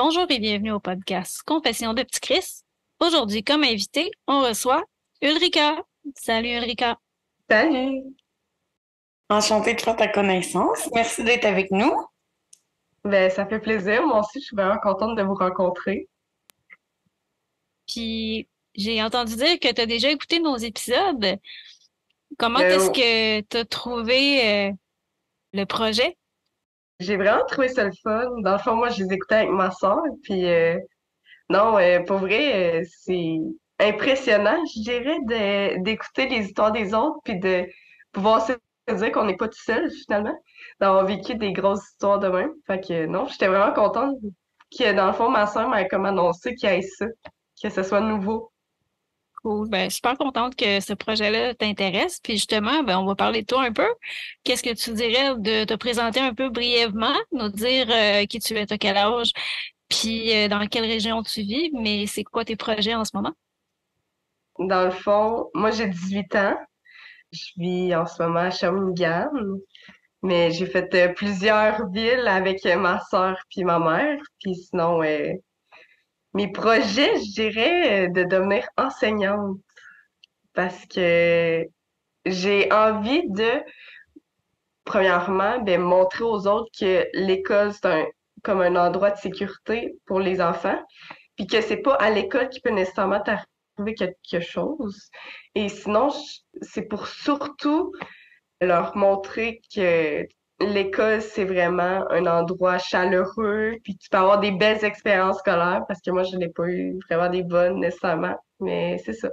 Bonjour et bienvenue au podcast Confession de Petit Chris. Aujourd'hui, comme invité, on reçoit Ulrika. Salut Ulrika. Salut! Enchantée de faire ta connaissance. Merci d'être avec nous. Ben, ça fait plaisir. Moi aussi, je suis vraiment contente de vous rencontrer. Puis j'ai entendu dire que tu as déjà écouté nos épisodes. Comment est-ce Euh, que tu as trouvé le projet? j'ai vraiment trouvé ça le fun. Dans le fond, moi, je les écoutais avec ma sœur. Puis, non, pour vrai, c'est impressionnant, je dirais, d'écouter les histoires des autres, puis de pouvoir se dire qu'on n'est pas tout seul, finalement, d'avoir vécu des grosses histoires de même. Fait que, non, j'étais vraiment contente que, dans le fond, ma sœur m'a comme annoncé qu'il y ait ça, que ce soit nouveau. Cool. Ben, super contente que ce projet-là t'intéresse. Puis justement, ben, on va parler de toi un peu. Qu'est-ce que tu dirais de te présenter un peu brièvement, nous dire qui tu es, à quel âge, puis dans quelle région tu vis, mais c'est quoi tes projets en ce moment? Dans le fond, moi, j'ai 18 ans. Je vis en ce moment à Shawinigan, mais j'ai fait plusieurs villes avec ma sœur puis ma mère. Puis sinon, mes projets, je dirais, de devenir enseignante parce que j'ai envie de, premièrement, ben, montrer aux autres que l'école, comme un endroit de sécurité pour les enfants, puis que c'est pas à l'école qu'il peut nécessairement t'arriver quelque chose. Et sinon, c'est pour surtout leur montrer que l'école, c'est vraiment un endroit chaleureux, puis tu peux avoir des belles expériences scolaires, parce que moi, je n'ai pas eu vraiment des bonnes nécessairement, mais c'est ça.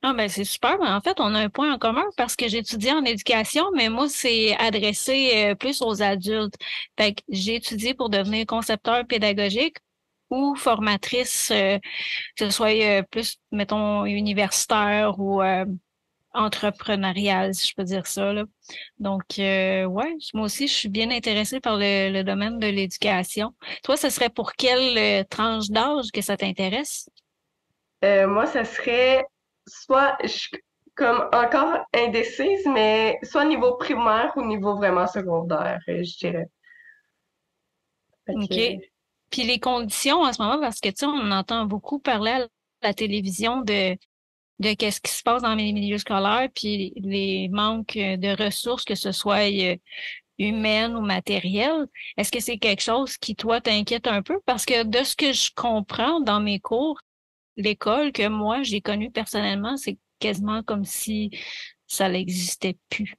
Ah ben c'est super. Ben, en fait, on a un point en commun parce que j'ai étudié en éducation, mais moi, c'est adressé plus aux adultes. Fait que j'ai étudié pour devenir concepteur pédagogique ou formatrice, que ce soit plus, mettons, universitaire ou entrepreneuriale, si je peux dire ça, là. Donc, ouais, moi aussi, je suis bien intéressée par le domaine de l'éducation. Toi, ce serait pour quelle tranche d'âge que ça t'intéresse? Moi, ça serait soit, je suis comme encore indécise, mais soit niveau primaire ou niveau vraiment secondaire, je dirais. Fait OK. que, Puis les conditions en ce moment, parce que tu sais, on entend beaucoup parler à la télévision de qu'est-ce qui se passe dans les milieux scolaires, puis les manques de ressources, que ce soit humaines ou matérielles. Est-ce que c'est quelque chose qui, toi, t'inquiète un peu? Parce que de ce que je comprends dans mes cours, l'école que moi, j'ai connue personnellement, c'est quasiment comme si ça n'existait plus.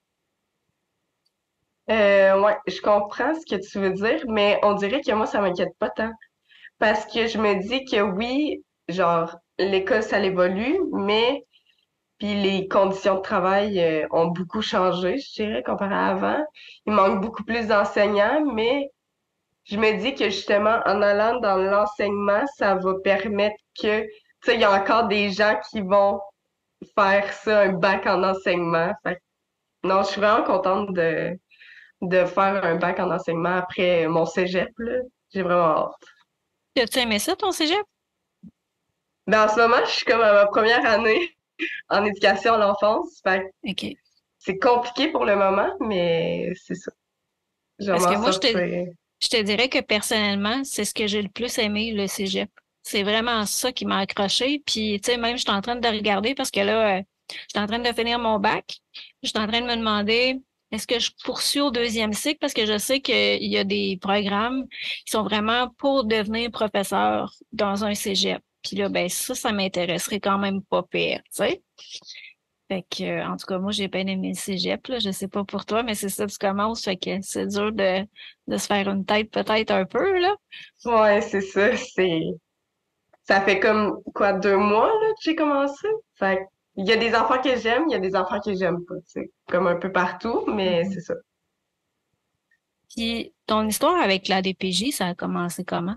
ouais, je comprends ce que tu veux dire, mais on dirait que moi, ça m'inquiète pas tant. Parce que je me dis que oui, genre, l'école, ça évolue, mais puis les conditions de travail ont beaucoup changé, je dirais, comparé à avant. Il manque beaucoup plus d'enseignants, mais je me dis que justement, en allant dans l'enseignement, ça va permettre que, tu sais, il y a encore des gens qui vont faire ça, un bac en enseignement. Fait que, non, je suis vraiment contente de faire un bac en enseignement après mon cégep, là. J'ai vraiment hâte. As-tu aimé ça, ton cégep? Ben, en ce moment, je suis comme à ma première année en éducation à l'enfance. Fait que OK. c'est compliqué pour le moment, mais c'est ça. Je vais Parce que m'en moi, sortir. je te dirais que personnellement, c'est ce que j'ai le plus aimé, le cégep. C'est vraiment ça qui m'a accroché. Puis, tu sais, même, je suis en train de regarder parce que là, je suis en train de finir mon bac. Je suis en train de me demander, est-ce que je poursuis au deuxième cycle? Parce que je sais qu'il y a des programmes qui sont vraiment pour devenir professeur dans un cégep. Puis là, ben, ça m'intéresserait quand même pas pire, tu sais. Fait que, en tout cas, moi, j'ai bien aimé le cégep, là. Je sais pas pour toi, mais c'est ça, tu commences. Fait que c'est dur de se faire une tête peut-être un peu, là. Ouais, c'est ça. Ça fait comme, quoi, 2 mois, là, que j'ai commencé. Fait que il y a des enfants que j'aime, il y a des enfants que j'aime pas, tu sais. Comme un peu partout, mais Mhm. c'est ça. Puis, ton histoire avec la DPJ, ça a commencé comment?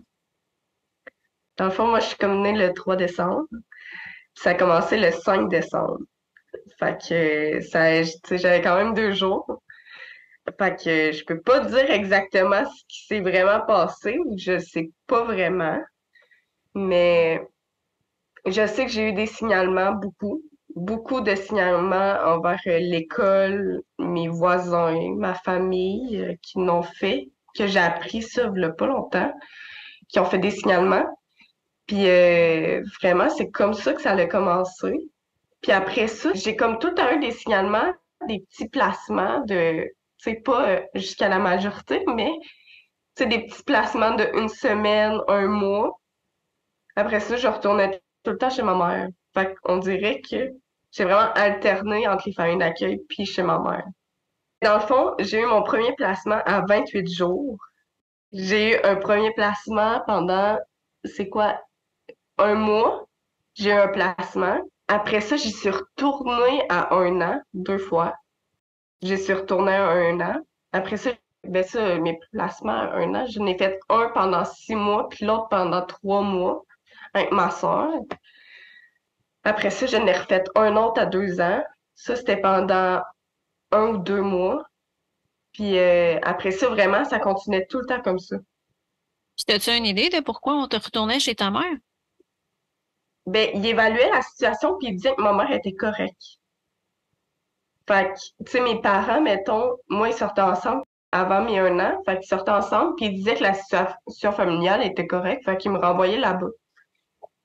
Dans le fond, moi, je suis comme née le 3 décembre. Puis ça a commencé le 5 décembre. Fait que ça, tu sais, j'avais quand même 2 jours. Fait que je peux pas dire exactement ce qui s'est vraiment passé, ou je sais pas vraiment, mais je sais que j'ai eu des signalements, beaucoup de signalements envers l'école, mes voisins, ma famille, qui l'ont fait, que j'ai appris ça il y a pas longtemps. qui ont fait des signalements. Puis vraiment, c'est comme ça que ça a commencé. Puis après ça, j'ai comme tout le temps eu des signalements, des petits placements de, tu sais, pas jusqu'à la majorité, mais tu sais, des petits placements de une semaine, un mois. Après ça, je retournais tout le temps chez ma mère. Fait qu'on dirait que j'ai vraiment alterné entre les familles d'accueil puis chez ma mère. Dans le fond, j'ai eu mon premier placement à 28 jours. J'ai eu un premier placement pendant, c'est quoi, un mois. J'ai eu un placement. Après ça, j'y suis retournée à 1 an, 2 fois. J'y suis retournée à 1 an. Après ça, ben ça, mes placements à 1 an, j'en ai fait un pendant 6 mois, puis l'autre pendant 3 mois avec ma soeur. Après ça, j'en ai refait un autre à 2 ans. Ça, c'était pendant 1 ou 2 mois. Puis après ça, vraiment, ça continuait tout le temps comme ça. Puis as-tu une idée de pourquoi on te retournait chez ta mère? Ben, il évaluait la situation, puis il disait que ma mère était correcte. Fait que, tu sais, mes parents, mettons, moi, ils sortaient ensemble avant mes 1 an. Fait qu'ils sortaient ensemble, puis ils disaient que la situation familiale était correcte. Fait qu'ils me renvoyaient là-bas.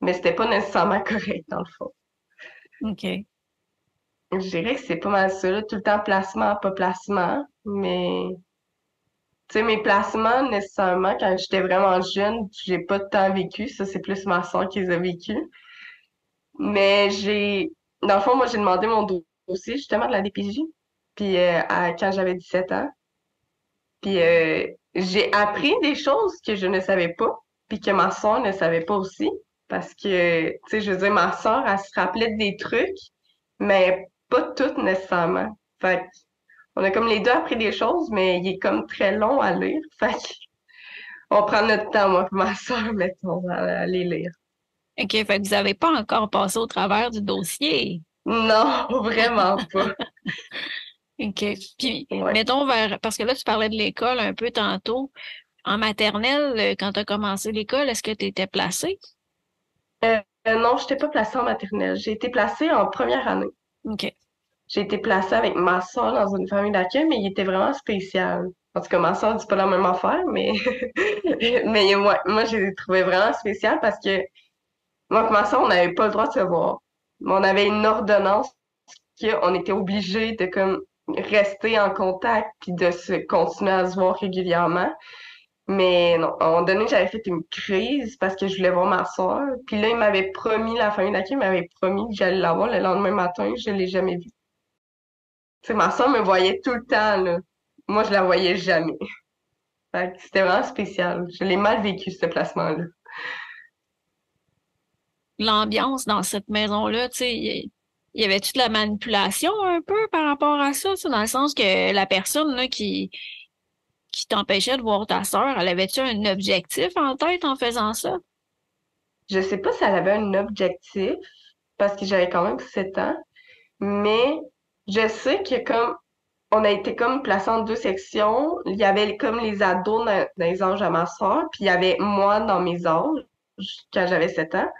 Mais c'était pas nécessairement correct, dans le fond. OK. Je dirais que c'est pas mal ça, là, tout le temps placement, pas placement. Mais, tu sais, mes placements, nécessairement, quand j'étais vraiment jeune, j'ai pas de temps vécu. Ça, c'est plus ma soeur qui les a vécus. Mais dans le fond, moi, j'ai demandé mon dossier, justement, de la DPJ. Puis, quand j'avais 17 ans. Puis j'ai appris des choses que je ne savais pas, puis que ma soeur ne savait pas aussi. Parce que, tu sais, je veux dire, ma soeur, elle se rappelait des trucs, mais pas toutes nécessairement. Fait que, on a comme les deux appris des choses, mais il est comme très long à lire. Fait que, on prend notre temps, moi et ma soeur, mettons, à les lire. OK, fait que vous n'avez pas encore passé au travers du dossier. Non, vraiment pas. OK. Puis, Ouais. mettons parce que là, tu parlais de l'école un peu tantôt. En maternelle, quand tu as commencé l'école, est-ce que tu étais placée? Non, je n'étais pas placée en maternelle. J'ai été placée en première année. OK. J'ai été placée avec ma soeur dans une famille d'accueil, mais il était vraiment spécial. En tout cas, ma soeur dit pas la même affaire, mais, mais moi, je l'ai trouvé vraiment spécial parce que moi et ma soeur, on n'avait pas le droit de se voir. Mais on avait une ordonnance qu'on était obligé de comme rester en contact puis de se continuer à se voir régulièrement. Mais non, à un moment donné, j'avais fait une crise parce que je voulais voir ma soeur. Puis là, il m'avait promis, la famille d'accueil m'avait promis que j'allais la voir le lendemain matin. Je l'ai jamais vue. Tu sais, ma soeur me voyait tout le temps, là. Moi, je la voyais jamais. Fait que c'était vraiment spécial. Je l'ai mal vécu, ce placement-là. L'ambiance dans cette maison-là, tu sais, il y avait-tu de la manipulation un peu par rapport à ça, tu sais, dans le sens que la personne là, qui t'empêchait de voir ta sœur, elle avait-tu un objectif en tête en faisant ça? Je sais pas si elle avait un objectif, parce que j'avais quand même 7 ans, mais je sais que comme on a été comme placés en deux sections, il y avait comme les ados dans les âges à ma soeur, puis il y avait moi dans mes âges, quand j'avais 7 ans.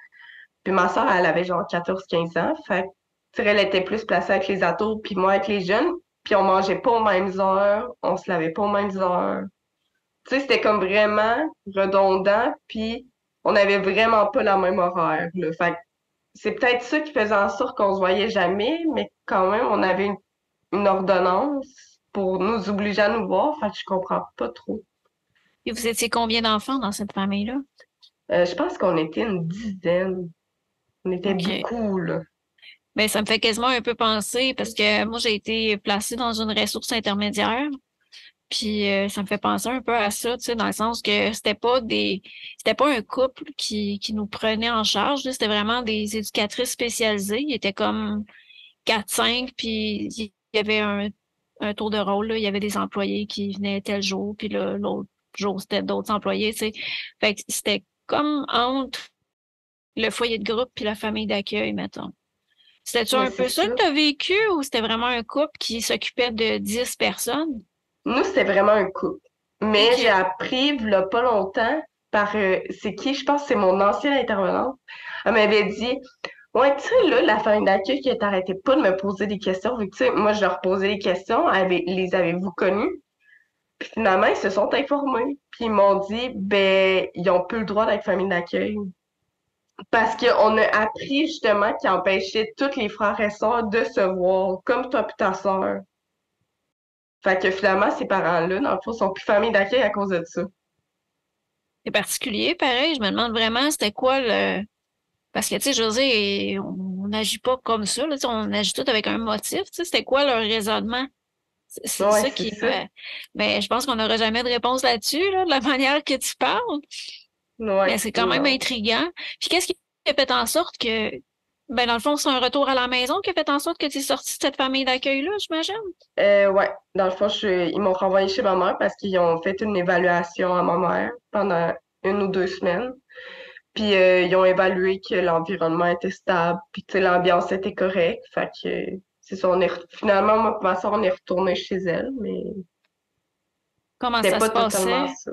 Puis ma soeur, elle avait genre 14 15 ans. Fait que, tu sais, elle était plus placée avec les ados, puis moi avec les jeunes. Puis on mangeait pas aux mêmes heures, on se lavait pas aux mêmes heures. Tu sais, c'était comme vraiment redondant, puis on avait vraiment pas la même horaire, là. Fait que c'est peut-être ça qui faisait en sorte qu'on se voyait jamais, mais quand même, on avait une ordonnance pour nous obliger à nous voir. Fait que je comprends pas trop. Et vous étiez combien d'enfants dans cette famille-là? Je pense qu'on était une dizaine. On était OK. beaucoup, là. Ben, ça me fait quasiment un peu penser parce que moi, j'ai été placée dans une ressource intermédiaire. Puis ça me fait penser un peu à ça, tu sais, dans le sens que c'était pas un couple qui nous prenait en charge, là. C'était vraiment des éducatrices spécialisées. Ils étaient comme 4-5, puis il y avait un tour de rôle, là. Il y avait des employés qui venaient tel jour, puis l'autre jour, c'était d'autres employés, tu sais. Fait que c'était comme entre le foyer de groupe puis la famille d'accueil, mettons. C'était-tu Mais un c'est peu ça ça. que tu as vécu ou c'était vraiment un couple qui s'occupait de 10 personnes? Nous, c'était vraiment un couple. Mais j'ai OK. appris, il y a pas longtemps, c'est qui? Je pense que c'est mon ancienne intervenante. Elle m'avait dit, ouais, tu sais, là, la famille d'accueil qui t'arrêtait pas de me poser des questions, vu que, tu sais, moi, je leur posais des questions, les avez-vous connus? Finalement, ils se sont informés, puis ils m'ont dit, ben, ils ont plus le droit d'être famille d'accueil. Parce qu'on a appris justement qu'ils empêchaient tous les frères et sœurs de se voir, comme toi et ta sœur. Fait que finalement, ces parents-là, dans le fond, sont plus famille d'accueil à cause de ça. C'est particulier, pareil. Je me demande vraiment c'était quoi le. Parce que, tu sais, je veux dire, on n'agit pas comme ça, là, tu sais, on agit tout avec un motif. Tu sais, c'était quoi leur raisonnement? C'est Ouais, ça c'est qui. ça. Mais je pense qu'on n'aura jamais de réponse là-dessus, là, de la manière que tu parles. Mais Ouais, c'est quand même non. intriguant. Puis qu'est-ce qui a fait en sorte que. Ben, dans le fond, c'est un retour à la maison qui a fait en sorte que tu es sorti de cette famille d'accueil-là, j'imagine? Ouais, dans le fond, ils m'ont renvoyé chez ma mère parce qu'ils ont fait une évaluation à ma mère pendant 1 ou 2 semaines. Puis ils ont évalué que l'environnement était stable, puis que tu sais, l'ambiance était correcte. Fait que c'est ça, finalement, moi, ma soeur, on est retourné chez elle, mais Comment c'était ça pas se totalement passait? ça.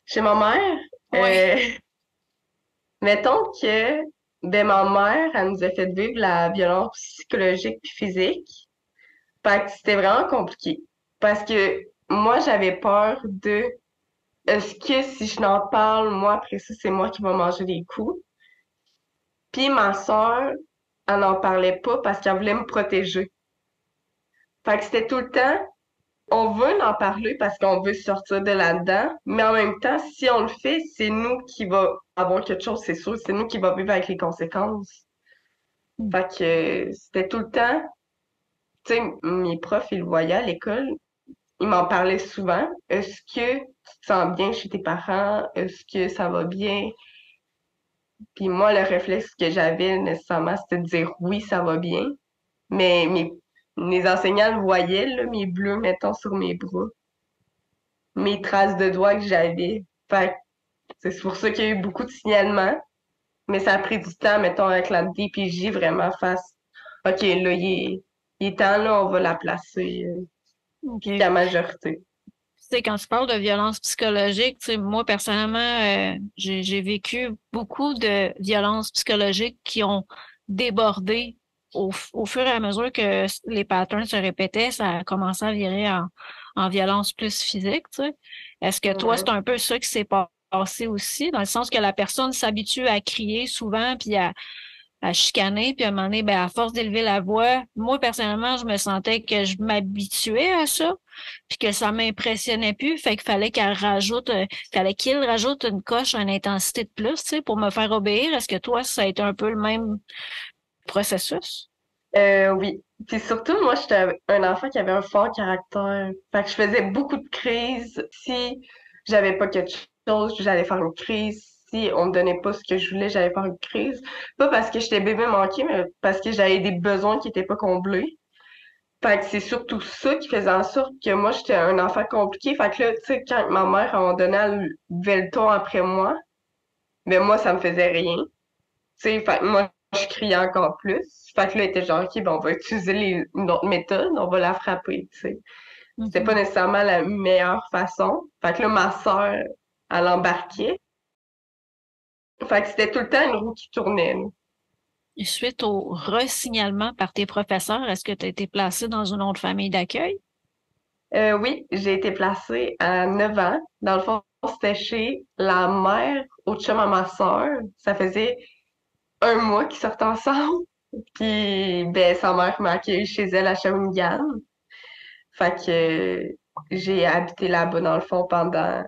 Chez ma mère, Oui. mettons que ben, ma mère, elle nous a fait vivre la violence psychologique puis physique. Fait que c'était vraiment compliqué. Parce que moi, j'avais peur de est-ce que si je n'en parle, moi, après ça, c'est moi qui vais manger des coups. Puis ma soeur, elle n'en parlait pas parce qu'elle voulait me protéger. Fait que c'était tout le temps, on veut en parler parce qu'on veut sortir de là-dedans, mais en même temps, si on le fait, c'est nous qui va avoir quelque chose, c'est sûr, c'est nous qui va vivre avec les conséquences. Fait que c'était tout le temps, tu sais, mes profs, ils le voyaient à l'école, ils m'en parlaient souvent. Est-ce que tu te sens bien chez tes parents? Est-ce que ça va bien? Puis moi, le réflexe que j'avais nécessairement, c'était de dire oui, ça va bien. Mais mes enseignants le voyaient, là, mes bleus, mettons, sur mes bras, mes traces de doigts que j'avais. Fait que c'est pour ça qu'il y a eu beaucoup de signalements. Mais ça a pris du temps, mettons, avec la DPJ, vraiment face. OK, là, il est temps, là, on va la placer OK. jusqu'à majorité. Tu sais, quand tu parles de violence psychologique, tu sais, moi, personnellement, j'ai vécu beaucoup de violences psychologiques qui ont débordé au fur et à mesure que les patterns se répétaient, ça a commencé à virer en violence plus physique, tu sais. Est-ce que toi, Ouais. c'est un peu ça qui s'est passé aussi, dans le sens que la personne s'habitue à crier souvent, puis à chicaner, puis à un moment donné, ben, à force d'élever la voix, moi, personnellement, je me sentais que je m'habituais à ça, puis que ça m'impressionnait plus, fait qu'il fallait fallait qu'il rajoute une coche, une intensité de plus, tu sais, pour me faire obéir. Est-ce que toi, ça a été un peu le même processus? Oui. Puis surtout, moi, j'étais un enfant qui avait un fort caractère. Fait que je faisais beaucoup de crises. Si j'avais pas quelque chose, j'allais faire une crise. Si on me donnait pas ce que je voulais, j'allais faire une crise. Pas parce que j'étais bébé manqué, mais parce que j'avais des besoins qui étaient pas comblés. Fait que c'est surtout ça qui faisait en sorte que moi, j'étais un enfant compliqué. Fait que là, tu sais, quand ma mère, à un moment donné, elle levait le ton après moi, ben moi, ça me faisait rien. Tu sais, fait que moi, je criais encore plus. Fait que là, elle était genre, OK, ben, on va utiliser une autre méthode, on va la frapper, tu sais. C'était pas Mhm. nécessairement la meilleure façon. Fait que là, ma sœur, elle embarquait. Fait que c'était tout le temps une roue qui tournait, là. Suite au resignalement par tes professeurs, est-ce que tu as été placé dans une autre famille d'accueil? Oui, j'ai été placée à 9 ans. Dans le fond, c'était chez la mère au chum à ma sœur. Ça faisait 1 mois qu'ils sortaient ensemble. Puis, ben, sa mère m'a accueillie chez elle à Shawinigan. Fait que j'ai habité là-bas, dans le fond, pendant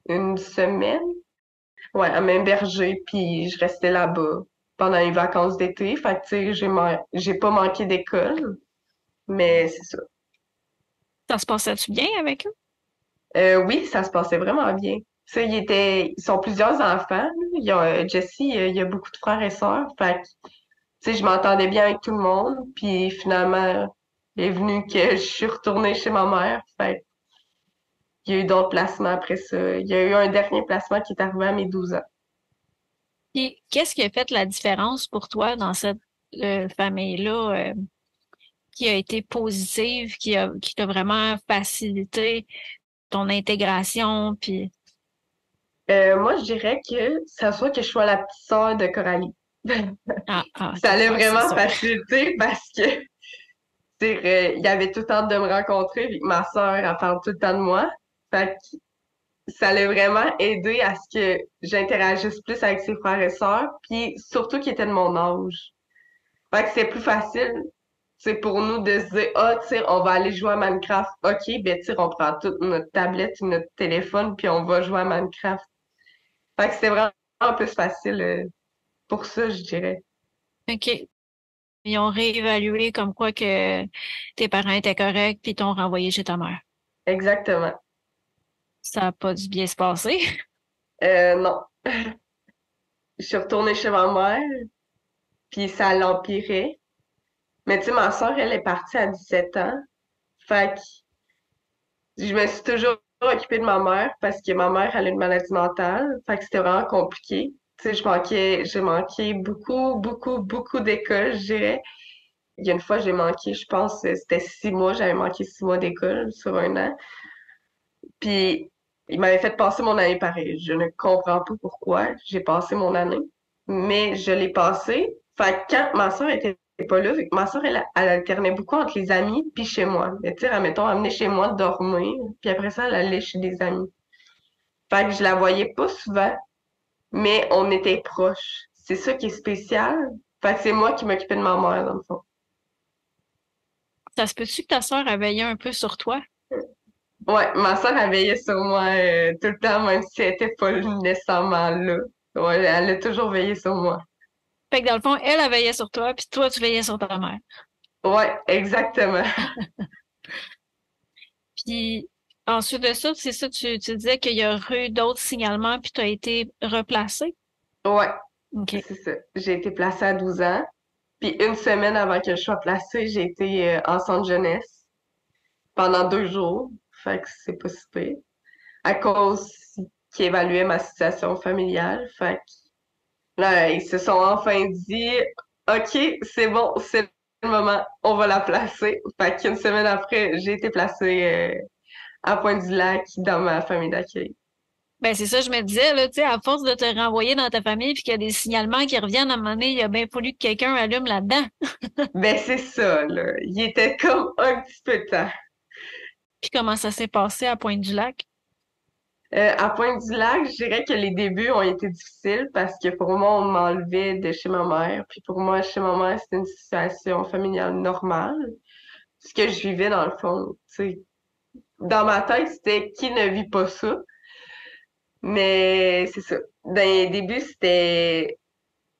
une semaine. Ouais, à m'héberger, puis je restais là-bas pendant les vacances d'été. Fait que, tu sais, j'ai pas manqué d'école, mais c'est ça. Ça se passait-tu bien avec eux? Oui, ça se passait vraiment bien. Ça, ils sont plusieurs enfants, là. Jesse, il y a beaucoup de frères et sœurs. Fait que, tu sais, je m'entendais bien avec tout le monde. Puis finalement, il est venu que je suis retournée chez ma mère. Fait qu'il y a eu d'autres placements après ça. Il y a eu un dernier placement qui est arrivé à mes 12 ans. Puis, qu'est-ce qui a fait la différence pour toi dans cette famille-là, qui a été positive, qui t'a vraiment facilité ton intégration, puis Moi, je dirais que ça soit que je sois la petite sœur de Coralie. ah, Ça OK, allait ouais, c'est vraiment sûr. faciliter parce que il avait tout le temps de me rencontrer, vu que ma sœur, elle parle tout le temps de moi. Fait que ça l'a vraiment aidé à ce que j'interagisse plus avec ses frères et sœurs, puis surtout qu'ils étaient de mon âge. Fait que c'est plus facile, c'est pour nous de se dire, ah, tu sais, on va aller jouer à Minecraft. OK, ben, tu sais, on prend toute notre tablette ou notre téléphone, puis on va jouer à Minecraft. Fait que c'était vraiment plus facile, pour ça, je dirais. OK. Ils ont réévalué comme quoi que tes parents étaient corrects puis t'ont renvoyé chez ta mère. Exactement. Ça n'a pas dû bien se passer. Non. Je suis retournée chez ma mère, puis ça l'empirait. Mais tu sais, ma soeur, elle est partie à 17 ans. Fait que je me suis toujours occupée de ma mère parce que ma mère, elle a une maladie mentale. Fait que c'était vraiment compliqué. Tu sais, j'ai manqué beaucoup, beaucoup, beaucoup d'école, je dirais. Il y a une fois, j'ai manqué, je pense, c'était 6 mois, j'avais manqué 6 mois d'école sur un an. Puis, il m'avait fait passer mon année pareil. Je ne comprends pas pourquoi j'ai passé mon année, mais je l'ai passée. Fait que quand ma soeur était pas là, vu que ma soeur, elle alternait beaucoup entre les amis puis chez moi. Mais tu sais, admettons, elle venait chez moi dormir, puis après ça, elle allait chez des amis. Fait que je la voyais pas souvent, mais on était proches. C'est ça qui est spécial. Fait que c'est moi qui m'occupais de ma mère, dans le fond. Ça se peut-tu que ta sœur a veillé un peu sur toi? Ouais, ma soeur, elle veillait sur moi tout le temps, même si elle était pas nécessairement là. Ouais, elle a toujours veillé sur moi. Fait que dans le fond, elle a veillé sur toi puis toi, tu veillais sur ta mère. Ouais, exactement. Puis ensuite de ça, c'est ça, tu disais qu'il y a eu d'autres signalements puis tu as été replacé. Ouais, OK. c'est ça. J'ai été placée à 12 ans. Puis une semaine avant que je sois placée, j'ai été en centre jeunesse pendant 2 jours. Fait que c'est pas si pire. À cause qu'ils évaluaient ma situation familiale. Fait que là, ils se sont enfin dit, OK, c'est bon, c'est le moment, on va la placer. Fait qu'une semaine après, j'ai été placée à Pointe-du-Lac dans ma famille d'accueil. Ben c'est ça, je me disais, là, tu sais, à force de te renvoyer dans ta famille puis qu'il y a des signalements qui reviennent à un moment donné, il a bien fallu que quelqu'un allume là-dedans. Ben c'est ça, là. Il était comme un petit peu temps. Puis comment ça s'est passé à Pointe-du-Lac? À Pointe-du-Lac, je dirais que les débuts ont été difficiles parce que pour moi, on m'enlevait de chez ma mère. Puis pour moi, chez ma mère, c'était une situation familiale normale. Ce que je vivais dans le fond, tu sais, dans ma tête, c'était qui ne vit pas ça. Mais c'est ça. Dans les débuts, c'était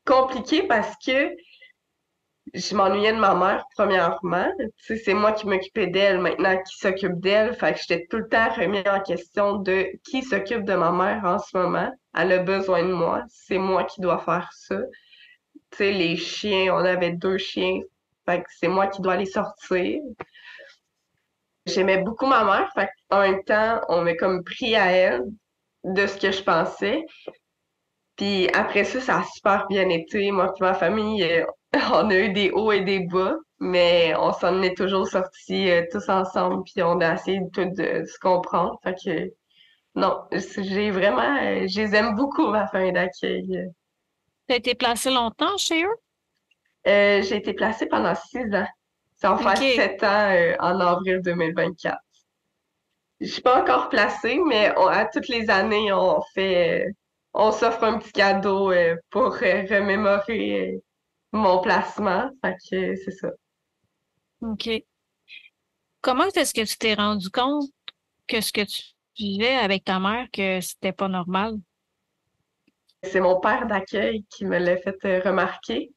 compliqué parce que je m'ennuyais de ma mère, premièrement. Tu sais, c'est moi qui m'occupais d'elle, maintenant qui s'occupe d'elle. Fait que j'étais tout le temps remis en question de qui s'occupe de ma mère en ce moment. Elle a besoin de moi. C'est moi qui dois faire ça. Tu sais, les chiens, on avait 2 chiens. Fait que c'est moi qui dois les sortir. J'aimais beaucoup ma mère. Fait qu'en même temps, on m'a comme pris à elle de ce que je pensais. Puis après ça, ça a super bien été. Moi et ma famille, on a eu des hauts et des bas, mais on s'en est toujours sortis tous ensemble, puis on a essayé de se comprendre. Fait que non, j'ai vraiment, je les aime beaucoup, ma famille d'accueil. Tu as été placé longtemps chez eux? J'ai été placée pendant 6 ans. Ça va faire OK. 7 ans en avril 2024. Je suis pas encore placée, mais à toutes les années, on s'offre un petit cadeau pour remémorer mon placement. Fait que c'est ça. OK. Comment est-ce que tu t'es rendu compte que ce que tu vivais avec ta mère, que c'était pas normal? C'est mon père d'accueil qui me l'a fait remarquer.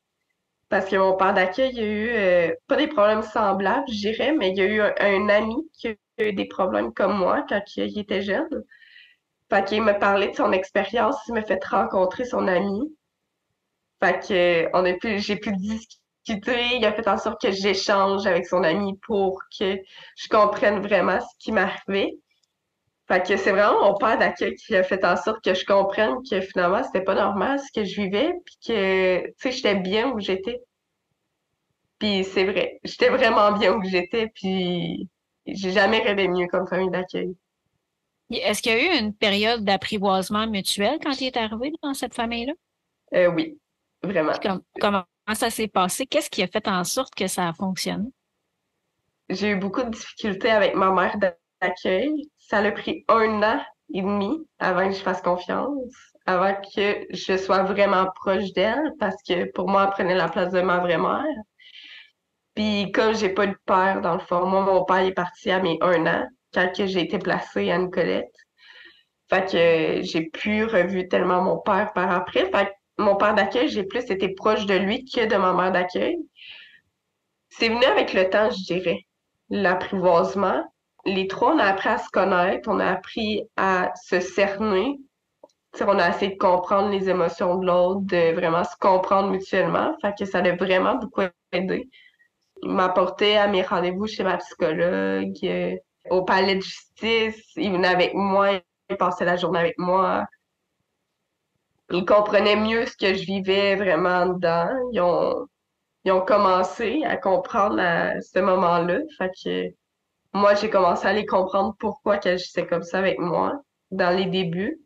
Parce que mon père d'accueil, il a eu pas des problèmes semblables, je dirais, mais il y a eu un ami qui a eu des problèmes comme moi quand il était jeune. Fait qu'il me parlait de son expérience, il m'a fait rencontrer son ami. Fait que j'ai pu discuter, il a fait en sorte que j'échange avec son ami pour que je comprenne vraiment ce qui m'arrivait. Fait que c'est vraiment mon père d'accueil qui a fait en sorte que je comprenne que finalement, c'était pas normal ce que je vivais, puis que, tu sais, j'étais bien où j'étais. Puis c'est vrai, j'étais vraiment bien où j'étais, puis j'ai jamais rêvé mieux comme famille d'accueil. Est-ce qu'il y a eu une période d'apprivoisement mutuel quand il est arrivé dans cette famille-là? Oui, vraiment. Puis comment ça s'est passé? Qu'est-ce qui a fait en sorte que ça a fonctionné? j'ai eu beaucoup de difficultés avec ma mère d'accueil. Ça a pris 1 an et demi avant que je fasse confiance, avant que je sois vraiment proche d'elle, parce que pour moi, elle prenait la place de ma vraie mère. Puis comme j'ai pas de père, dans le fond, moi, mon père est parti à mes 1 an, quand que j'ai été placée à Nicolette. Fait que j'ai plus revu tellement mon père par après. Fait que mon père d'accueil, j'ai plus été proche de lui que de ma mère d'accueil. C'est venu avec le temps, je dirais. L'apprivoisement. Les trois, on a appris à se connaître, on a appris à se cerner. Tu sais, on a essayé de comprendre les émotions de l'autre, de vraiment se comprendre mutuellement. Fait que ça l'a vraiment beaucoup aidé. Il m'apportait à mes rendez-vous chez ma psychologue, au palais de justice. Il venait avec moi, il passait la journée avec moi. Il comprenait mieux ce que je vivais vraiment dedans. Ils ont commencé à comprendre à ce moment-là. Fait que moi, j'ai commencé à les comprendre pourquoi qu'elles agissaient comme ça avec moi dans les débuts.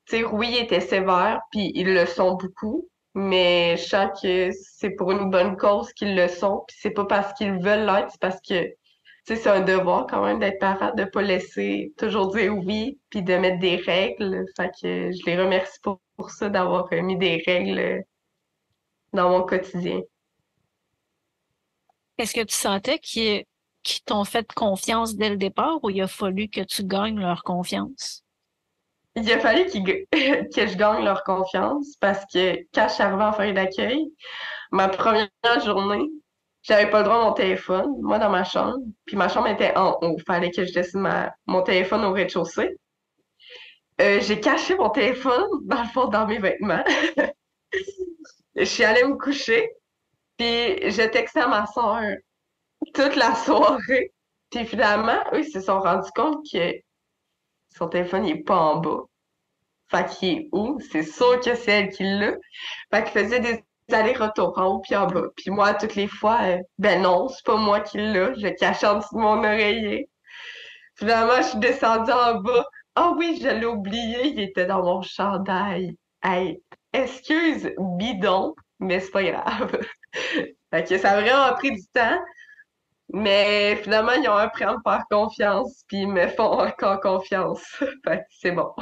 Tu sais, oui, ils étaient sévères, puis ils le sont beaucoup, mais je sens que c'est pour une bonne cause qu'ils le sont, puis c'est pas parce qu'ils veulent l'être, c'est parce que, tu sais, c'est un devoir quand même d'être parent, de pas laisser toujours dire oui, puis de mettre des règles. Fait que je les remercie pour ça, d'avoir mis des règles dans mon quotidien. Est-ce que tu sentais qu'ils t'ont fait confiance dès le départ ou il a fallu que tu gagnes leur confiance? Il a fallu que je gagne leur confiance parce que quand je suis arrivée en famille d'accueil, ma première journée, j'avais pas le droit à mon téléphone, moi dans ma chambre, puis ma chambre était en haut. Fallait que je laisse mon téléphone au rez-de-chaussée. J'ai caché mon téléphone dans le fond dans mes vêtements. Je suis allée me coucher, puis j'ai texté à ma soeur toute la soirée. Puis finalement, eux, ils se sont rendus compte que son téléphone, il est pas en bas. Fait qu'il est où? C'est sûr que c'est elle qui l'a. Fait qu'il faisait des allers-retours en haut puis en bas. Puis moi, toutes les fois, ben non, c'est pas moi qui l'a. Je le cachais en dessous de mon oreiller. Finalement, je suis descendue en bas. Ah oui, je l'ai oublié, il était dans mon chandail. Hey, excuse, bidon, mais c'est pas grave. Fait que ça a vraiment pris du temps, mais finalement, ils ont appris à me faire confiance, puis ils me font encore confiance. Fait que c'est bon.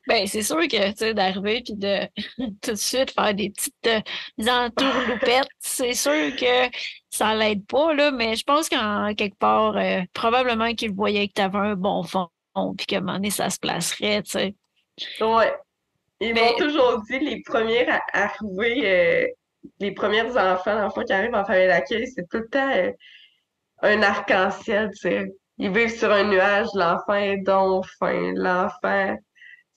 Ben, c'est sûr que, tu sais, d'arriver puis de tout de suite faire des petites entourloupettes, c'est sûr que ça l'aide pas, là, mais je pense qu'en quelque part, probablement qu'ils voyaient que tu avais un bon fond puis qu'à un moment donné, ça se placerait, tu sais. Ouais. Ils m'ont Mais toujours dit, les premières à arriver, les premiers enfants qui arrivent en famille d'accueil, c'est tout le temps un arc-en-ciel, tu sais. Ils vivent sur un nuage, l'enfant est donc fin, l'enfant,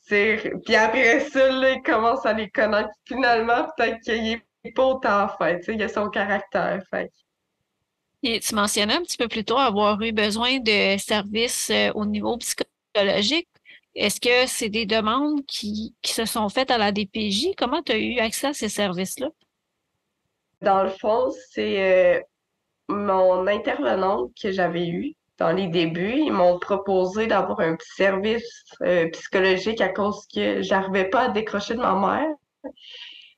c'est... Puis après ça, là, ils commencent à les connaître. Finalement, peut-être qu'il est pas autant fin, tu sais, il a son caractère, fait. et tu mentionnais un petit peu plus tôt avoir eu besoin de services au niveau psychologique. Est-ce que c'est des demandes qui se sont faites à la DPJ? Comment tu as eu accès à ces services-là? Dans le fond, c'est mon intervenante que j'avais eue dans les débuts. Ils m'ont proposé d'avoir un petit service psychologique à cause que j'arrivais pas à décrocher de ma mère.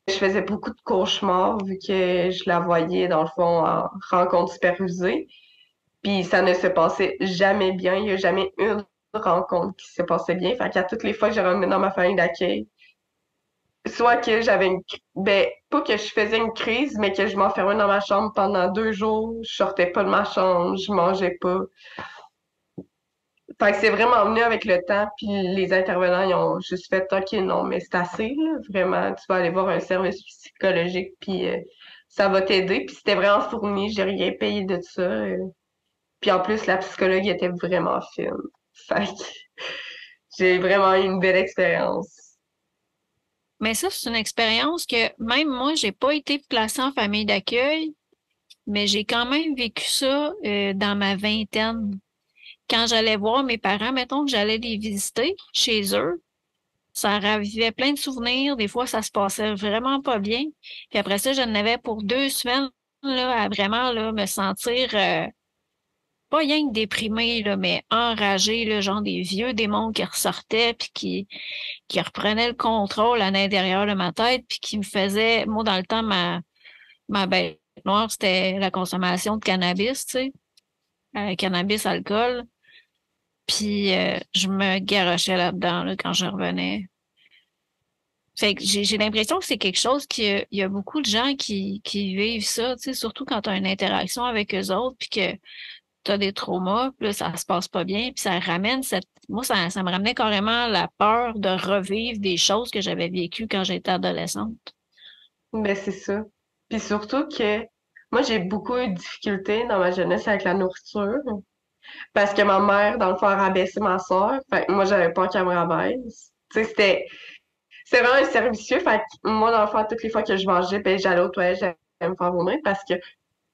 Je faisais beaucoup de cauchemars vu que je la voyais dans le fond en rencontre supervisée. Puis ça ne se passait jamais bien. Il n'y a jamais une rencontre qui se passait bien. Fait qu'à toutes les fois que je revenais dans ma famille d'accueil, soit que j'avais ben, pas que je faisais une crise, mais que je m'enfermais dans ma chambre pendant 2 jours, je sortais pas de ma chambre, je mangeais pas. Fait que c'est vraiment venu avec le temps, puis les intervenants, ils ont juste fait, OK, non, mais c'est assez, là, vraiment, tu vas aller voir un service psychologique, puis ça va t'aider. Puis c'était vraiment fourni, j'ai rien payé de ça. Puis en plus, la psychologue était vraiment fine. Fait que j'ai vraiment eu une belle expérience. Mais ça, c'est une expérience que même moi, j'ai pas été placée en famille d'accueil, mais j'ai quand même vécu ça dans ma vingtaine. Quand j'allais voir mes parents, mettons que j'allais les visiter chez eux, ça ravivait plein de souvenirs. Des fois, ça se passait vraiment pas bien. Puis après ça, j'en avais pour 2 semaines là, à vraiment là, me sentir pas rien que déprimée, là, mais enragée, là, genre des vieux démons qui ressortaient puis qui reprenaient le contrôle à l'intérieur de ma tête, puis qui me faisaient, moi, dans le temps, ma bête noire, c'était la consommation de cannabis, tu sais. cannabis, alcool. Puis je me garochais là-dedans là, quand je revenais. Fait que j'ai l'impression que c'est quelque chose il y a beaucoup de gens qui vivent ça, tu sais, surtout quand tu as une interaction avec eux autres, puis que tu as des traumas, puis là, ça se passe pas bien, puis ça ramène cette. Moi, ça me ramenait carrément la peur de revivre des choses que j'avais vécues quand j'étais adolescente. Ben, c'est ça. Puis surtout que moi, j'ai beaucoup eu de difficultés dans ma jeunesse avec la nourriture. Parce que ma mère, dans le fond, a rabaissé ma soeur. Fait que moi, j'avais peur qu'elle me rabaisse. Tu sais, c'était vraiment un servicieux. Fait que moi, dans le fond, toutes les fois que je mangeais, ben, j'allais aux toilettes, j'allais me faire vomir parce que,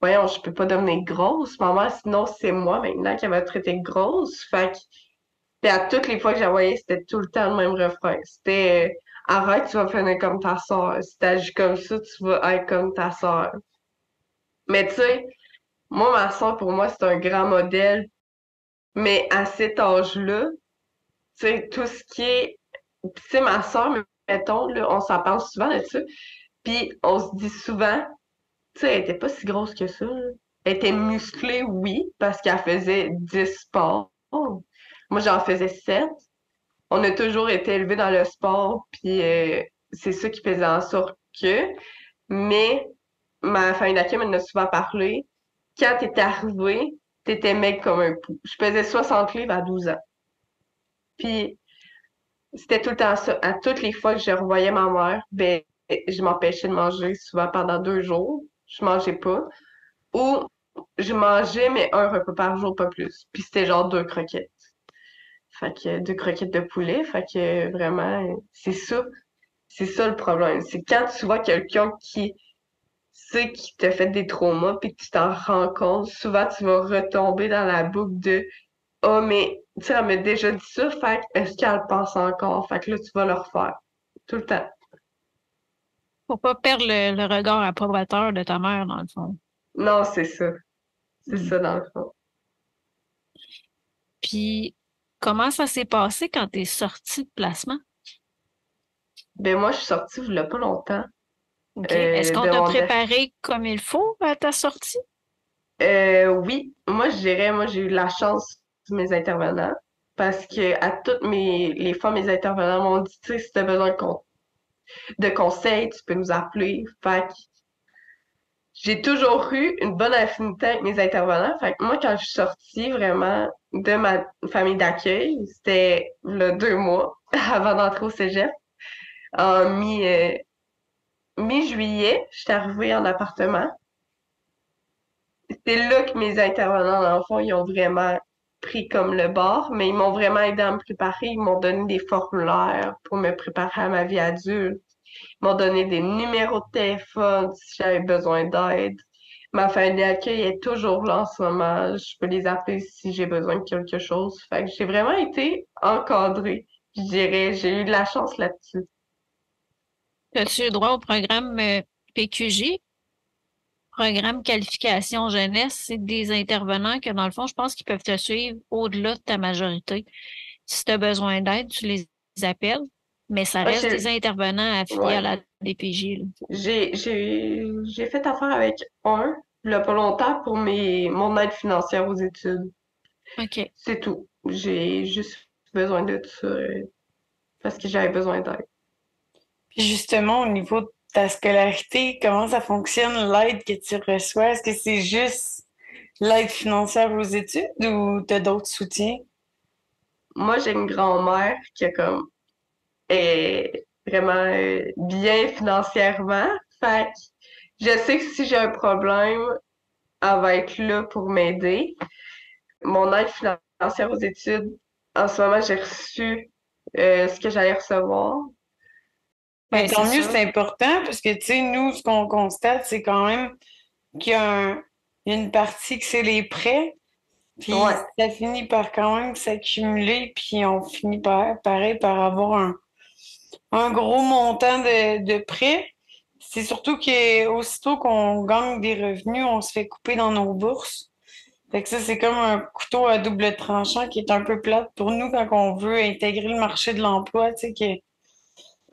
voyons, je peux pas devenir grosse. Maman, sinon, c'est moi maintenant qui va traiter grosse. Fait que, puis à toutes les fois que j'envoyais, c'était tout le temps le même refrain. C'était, arrête, tu vas finir comme ta soeur. Si t'agis comme ça, tu vas être comme ta soeur. Mais tu sais, moi, ma soeur, pour moi, c'est un grand modèle. Mais à cet âge-là, tu sais, tout ce qui est. Tu sais, ma soeur, mettons, là, on s'en parle souvent de ça. Puis on se dit souvent, tu sais, elle était pas si grosse que ça, là. Elle était musclée, oui, parce qu'elle faisait 10 sports. Moi, j'en faisais 7. On a toujours été élevés dans le sport, puis c'est ça qui faisait en sorte que. Mais ma famille d'accueil m'en a souvent parlé. Quand t'étais arrivé, t'étais mec comme un pou. Je pesais 60 livres à 12 ans. Puis c'était tout le temps ça. À toutes les fois que je revoyais ma mère, ben, je m'empêchais de manger souvent pendant 2 jours. Je mangeais pas. Ou je mangeais, mais un repas par jour, pas plus. Puis c'était genre 2 croquettes. Fait que 2 croquettes de poulet. Fait que vraiment, c'est ça. C'est ça le problème. C'est quand tu vois quelqu'un qui sait qui t'a fait des traumas puis que tu t'en rends compte, souvent tu vas retomber dans la boucle de oh, mais, tu sais, elle m'a déjà dit ça, fait que est-ce qu'elle pense encore? Fait que là, tu vas le refaire. Tout le temps. Faut pas perdre le regard approbateur de ta mère, dans le fond. Non, c'est ça. C'est Mm. ça, dans le fond. Puis, comment ça s'est passé quand tu es sortie de placement? Ben, moi, je suis sortie il y a pas longtemps OK. Est-ce qu'on de t'a mon... préparé comme il faut à ta sortie? Oui, moi, je dirais, moi, j'ai eu la chance de mes intervenants parce que à toutes les fois, mes intervenants m'ont dit, tu sais, si tu as besoin de conseils, tu peux nous appeler. Fait que j'ai toujours eu une bonne affinité avec mes intervenants. Fait que moi, quand je suis sortie vraiment de ma famille d'accueil, c'était le 2 mois avant d'entrer au cégep. En mi-juillet, je suis arrivée en appartement. C'est là que mes intervenants, dans le fond, ils ont vraiment pris comme le bord, mais ils m'ont vraiment aidé à me préparer. Ils m'ont donné des formulaires pour me préparer à ma vie adulte. Ils m'ont donné des numéros de téléphone si j'avais besoin d'aide. Ma famille d'accueil est toujours là en ce moment. Je peux les appeler si j'ai besoin de quelque chose. Fait que j'ai vraiment été encadrée. Je dirais, j'ai eu de la chance là-dessus. As-tu eu droit au programme PQJ, programme qualification jeunesse? C'est des intervenants que, dans le fond, je pense qu'ils peuvent te suivre au-delà de ta majorité. Si tu as besoin d'aide, tu les appelles, mais ça Ah, reste des intervenants affiliés à ouais. la DPJ, là. J'ai fait affaire avec un, il y a pas longtemps, pour mon aide financière aux études. OK. C'est tout. J'ai juste besoin de ça parce que j'avais besoin d'aide. Puis justement, au niveau de ta scolarité, comment ça fonctionne l'aide que tu reçois? Est-ce que c'est juste l'aide financière aux études ou t'as d'autres soutiens? Moi, j'ai une grand-mère qui est vraiment bien financièrement. Fait que je sais que si j'ai un problème, elle va être là pour m'aider. Mon aide financière aux études, en ce moment, j'ai reçu ce que j'allais recevoir. Mais Ben, c'est tant mieux, sûr. c'est important parce que, tu sais, nous, ce qu'on constate, c'est quand même qu'il y a il y a une partie que c'est les prêts, puis Ouais, ça finit par quand même s'accumuler, puis on finit pareil, par avoir un gros montant de prêts. C'est surtout que aussitôt qu'on gagne des revenus, on se fait couper dans nos bourses. Fait que ça, c'est comme un couteau à double tranchant qui est un peu plate pour nous quand on veut intégrer le marché de l'emploi, tu sais,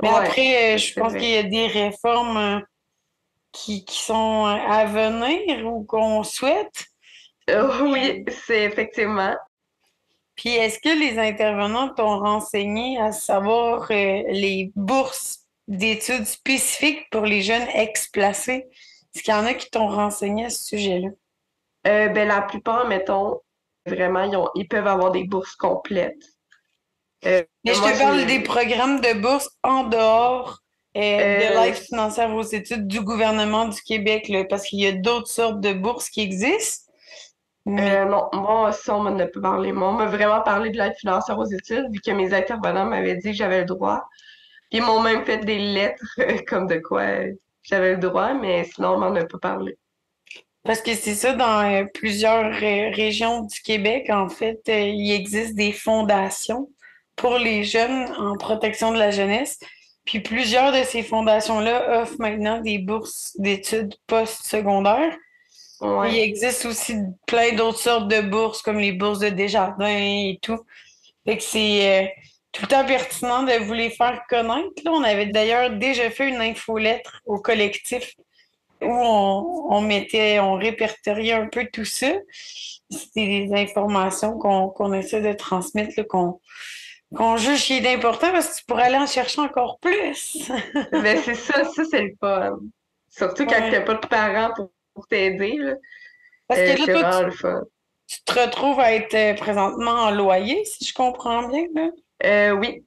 mais ouais, après, je c'est pense qu'il vrai. y a des réformes qui sont à venir ou qu'on souhaite. Oui, c'est effectivement. Puis est-ce que les intervenants t'ont renseigné à savoir les bourses d'études spécifiques pour les jeunes ex-placés? Est-ce qu'il y en a qui t'ont renseigné à ce sujet-là? Ben, la plupart, mettons, vraiment, ils peuvent avoir des bourses complètes. Mais je Moi, te parle des programmes de bourse en dehors de euh, l'aide financière aux études du gouvernement du Québec, là, parce qu'il y a d'autres sortes de bourses qui existent. Mais non, moi, ça, on m'en a pas parlé. Moi, on m'a vraiment parlé de l'aide financière aux études, vu que mes intervenants m'avaient dit que j'avais le droit. Puis ils m'ont même fait des lettres comme de quoi j'avais le droit, mais sinon, on m'en a pas parlé. parce que c'est ça, dans plusieurs régions du Québec, en fait, il existe des fondations pour les jeunes en protection de la jeunesse. Puis plusieurs de ces fondations-là offrent maintenant des bourses d'études postsecondaires. Il Ouais. existe aussi plein d'autres sortes de bourses, comme les bourses de Desjardins et tout. Fait que c'est tout le temps pertinent de vous les faire connaître. Là, on avait d'ailleurs déjà fait une infolettre au collectif où on répertoriait un peu tout ça. C'était des informations qu'on essaie de transmettre, là, qu'on juge qui est important parce que tu pourrais aller en chercher encore plus. Ben, c'est ça, c'est le fun. Surtout quand Ouais. t'as pas de parents pour t'aider, là. Parce que là, C'est toi, vraiment le fun. tu te retrouves à être présentement en loyer, si je comprends bien, là. Oui.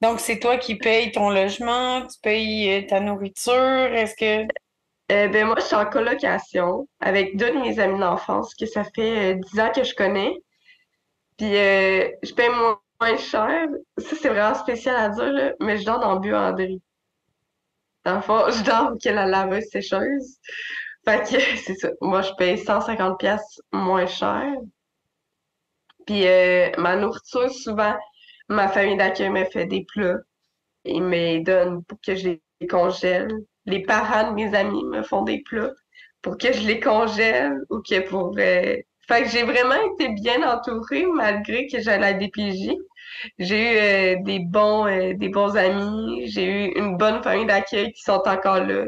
Donc, c'est toi qui payes ton logement, tu payes ta nourriture. Est-ce que... Ben moi, je suis en colocation avec deux de mes amis d'enfance que ça fait 10 ans que je connais. Puis je paye moins cher. Ça, c'est vraiment spécial à dire, là, mais je dors dans la buanderie. Dans le fond, je dors que la laveuse sécheuse. Fait que c'est ça. Moi, je paye 150 pièces moins cher. Puis ma nourriture, souvent, ma famille d'accueil me fait des plats. Ils me donnent pour que je les congèle. Les parents de mes amis me font des plats pour que je les congèle ou que pour... Fait que j'ai vraiment été bien entourée malgré que j'allais à la DPJ. J'ai eu des bons amis. J'ai eu une bonne famille d'accueil qui sont encore là.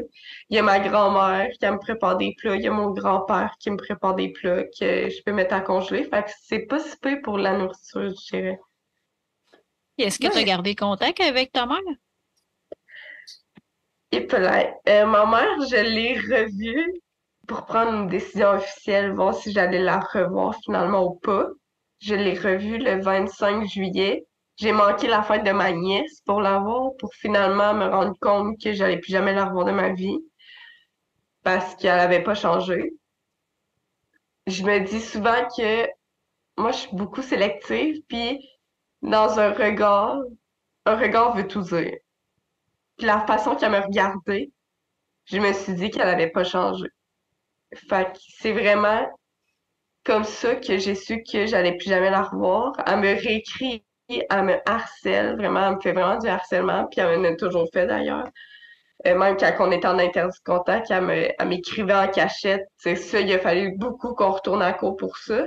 Il y a ma grand-mère qui me prépare des plats. Il y a mon grand-père qui me prépare des plats que je peux mettre à congeler. Fait que c'est pas si peu pour la nourriture, je dirais. Est-ce que tu as Ouais. gardé contact avec ta mère? Et peut-être. Ma mère, je l'ai revue pour prendre une décision officielle, voir si j'allais la revoir finalement ou pas. Je l'ai revue le 25 juillet. J'ai manqué la fête de ma nièce pour la voir, pour finalement me rendre compte que j'allais plus jamais la revoir de ma vie parce qu'elle avait pas changé. Je me dis souvent que moi, je suis beaucoup sélective, puis dans un regard veut tout dire. Puis la façon qu'elle me regardait, je me suis dit qu'elle avait pas changé. Fait que c'est vraiment comme ça que j'ai su que j'allais plus jamais la revoir. Elle me réécrit, elle me harcèle, vraiment, elle me fait vraiment du harcèlement, puis elle en a toujours fait d'ailleurs. Même quand on était en interdit de contact, elle m'écrivait en cachette. C'est ça, il a fallu beaucoup qu'on retourne à court pour ça.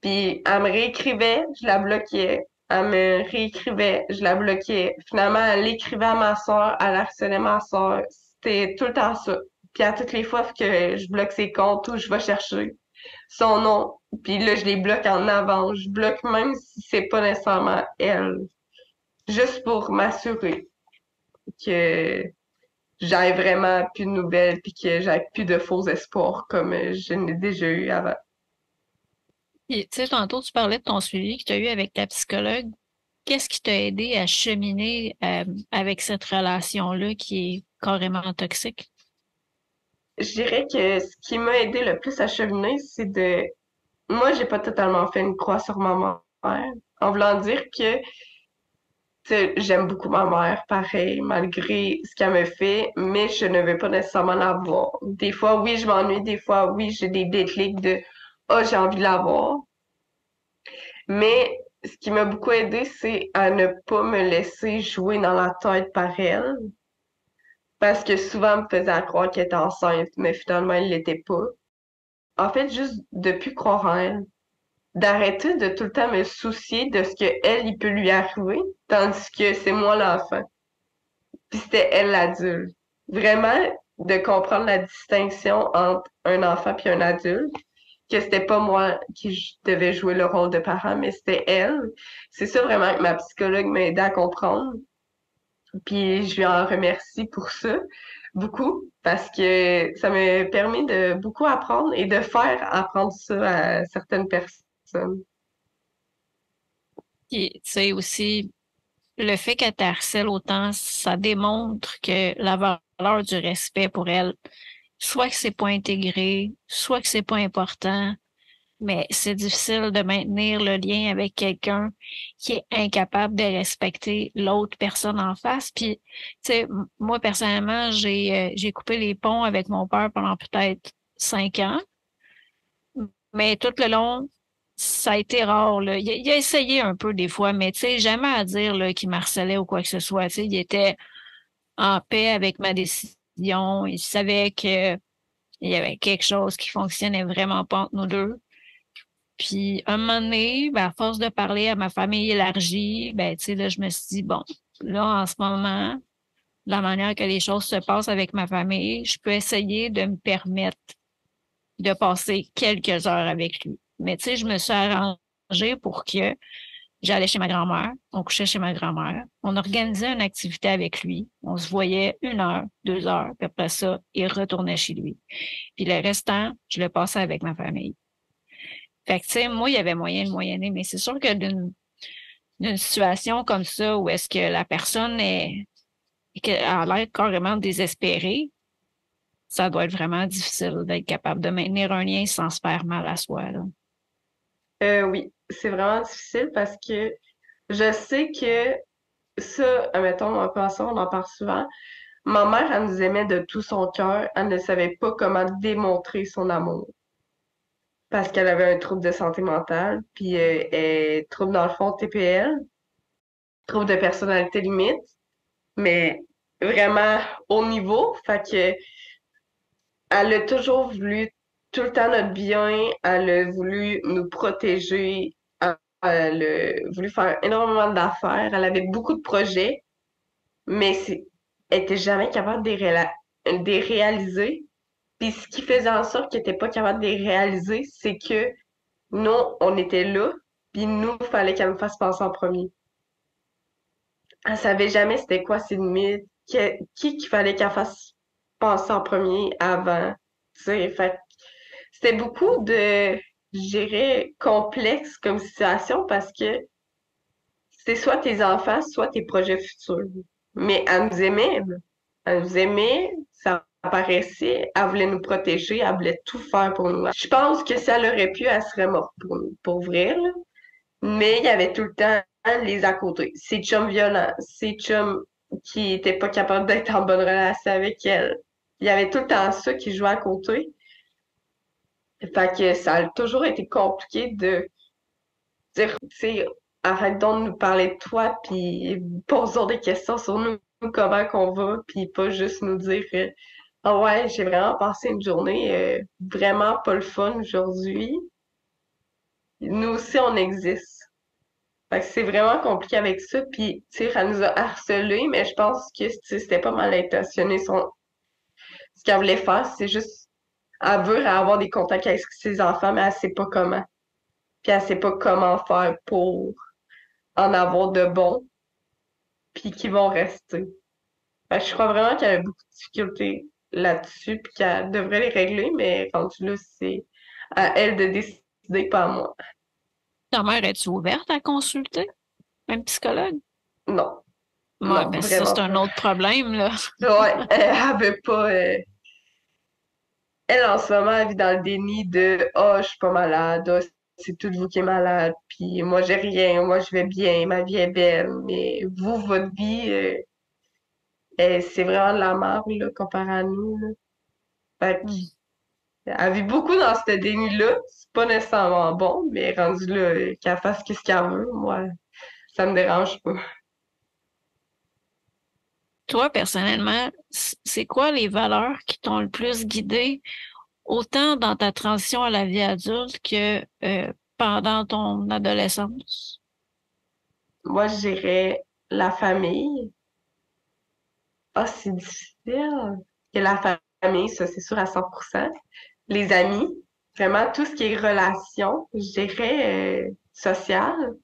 Puis elle me réécrivait, je la bloquais. Elle me réécrivait, je la bloquais. Finalement, elle écrivait à ma soeur, elle harcelait ma soeur. C'était tout le temps ça. Puis à toutes les fois que je bloque ses comptes ou je vais chercher son nom, puis là, je les bloque en avant. Je bloque même si c'est pas nécessairement elle. Juste pour m'assurer que j'aille vraiment plus de nouvelles puis que j'aille plus de faux espoirs comme je n'ai déjà eu avant. Tu sais, tantôt, tu parlais de ton suivi que tu as eu avec ta psychologue. Qu'est-ce qui t'a aidé à cheminer avec cette relation-là qui est carrément toxique? Je dirais que ce qui m'a aidé le plus à cheminer, c'est de... Moi, j'ai pas totalement fait une croix sur ma mère, en voulant dire que tu sais, j'aime beaucoup ma mère, pareil, malgré ce qu'elle me fait, mais je ne veux pas nécessairement la voir. Des fois, oui, je m'ennuie, des fois, oui, j'ai des déclics de «Oh, j'ai envie de la voir». Mais ce qui m'a beaucoup aidé, c'est à ne pas me laisser jouer dans la tête par elle, parce que souvent, elle me faisait croire qu'elle était enceinte, mais finalement, elle l'était pas. En fait, juste de plus croire en elle, d'arrêter de tout le temps me soucier de ce que elle, il peut lui arriver, tandis que c'est moi l'enfant. Puis c'était elle l'adulte. Vraiment de comprendre la distinction entre un enfant puis un adulte. que c'était pas moi devais jouer le rôle de parent, mais c'était elle. C'est ça vraiment que ma psychologue m'a aidé à comprendre. Puis je lui en remercie pour ça beaucoup parce que ça m'a permis de beaucoup apprendre et de faire apprendre ça à certaines personnes. Puis, tu sais, aussi, le fait qu'elle t'harcèle autant, ça démontre que la valeur du respect pour elle, soit que c'est pas intégré, soit que c'est pas important, mais c'est difficile de maintenir le lien avec quelqu'un qui est incapable de respecter l'autre personne en face. Puis, tu sais, moi, personnellement, j'ai coupé les ponts avec mon père pendant peut-être 5 ans, mais tout le long, ça a été rare, là. Il a essayé un peu des fois, mais tu sais, jamais à dire là, qu'il m'harcelait ou quoi que ce soit. Tu sais, il était en paix avec ma décision. Il savait que il y avait quelque chose qui fonctionnait vraiment pas entre nous deux. Puis, un moment donné, ben, à force de parler à ma famille élargie, ben, tu sais, là, je me suis dit, bon, là, en ce moment, la manière que les choses se passent avec ma famille, je peux essayer de me permettre de passer quelques heures avec lui. Mais, tu sais, je me suis arrangée pour que j'allais chez ma grand-mère, on couchait chez ma grand-mère, on organisait une activité avec lui, on se voyait 1 heure, 2 heures, puis après ça, il retournait chez lui. Puis le restant, je le passais avec ma famille. Fait que, tu sais, moi, il y avait moyen de moyenner, mais c'est sûr que d'une situation comme ça, où est-ce que la personne a l'air carrément désespérée, ça doit être vraiment difficile d'être capable de maintenir un lien sans se faire mal à soi, là. Oui, c'est vraiment difficile parce que je sais que ça, admettons, en passant, on en parle souvent. Ma mère, elle nous aimait de tout son cœur. Elle ne savait pas comment démontrer son amour parce qu'elle avait un trouble de santé mentale, puis trouble dans le fond TPL, trouble de personnalité limite, mais vraiment haut niveau. Fait que elle a toujours voulu tout le temps notre bien, elle a voulu nous protéger, elle a voulu faire énormément d'affaires, elle avait beaucoup de projets, mais elle était jamais capable de les réaliser. Puis ce qui faisait en sorte qu'elle était pas capable de les réaliser, c'est que nous, on était là, puis nous, il fallait qu'elle me fasse passer en premier. Elle savait jamais c'était quoi ses limites, qui qu'il fallait qu'elle fasse passer en premier avant. Tu sais, fait que c'était beaucoup de, je dirais, complexe comme situation parce que c'est soit tes enfants, soit tes projets futurs. Mais elle nous aimait, là. Elle nous aimait, ça apparaissait, elle voulait nous protéger, elle voulait tout faire pour nous. Je pense que si elle aurait pu, elle serait morte pour nous, pour vrai, là. Mais il y avait tout le temps les à côté. Ses chums violents, ses chums qui étaient pas capables d'être en bonne relation avec elle. Il y avait tout le temps ça qui jouait à côté. Fait que ça a toujours été compliqué de dire, tu sais, arrête donc de nous parler de toi, puis pose-nous des questions sur nous, comment qu'on va, puis pas juste nous dire, ah ouais, j'ai vraiment passé une journée vraiment pas le fun aujourd'hui. Nous aussi, on existe. Fait que c'est vraiment compliqué avec ça. Puis, tu sais, elle nous a harcelés, mais je pense que tu sais, c'était pas mal intentionné. Ce qu'elle voulait faire, c'est juste, elle veut avoir des contacts avec ses enfants, mais elle sait pas comment. Puis, elle sait pas comment faire pour en avoir de bons, puis qui vont rester. Fait que je crois vraiment qu'elle a beaucoup de difficultés là-dessus, puis qu'elle devrait les régler, mais rendu là, c'est à elle de décider, pas à moi. Ta mère, es-tu ouverte à consulter un psychologue? Non, Ouais, non, ben ça, vraiment c'est un pas. autre problème, là. Ouais, elle veut pas. Elle, en ce moment, elle vit dans le déni de oh, je suis pas malade, oh, c'est tout vous qui est malade, puis moi, j'ai rien, moi, je vais bien, ma vie est belle, mais vous, votre vie, c'est vraiment de la merde, là, comparé à nous, là. Fait que, Hmm. elle vit beaucoup dans ce déni-là, c'est pas nécessairement bon, mais rendu là, qu'elle fasse ce qu'elle veut, moi, ça me dérange pas. Toi, personnellement, c'est quoi les valeurs qui t'ont le plus guidé, autant dans ta transition à la vie adulte que pendant ton adolescence? Moi, je dirais la famille. Ah, c'est difficile. Que la famille, ça, c'est sûr à 100%. Les amis. Vraiment, tout ce qui est relation, je dirais, sociale,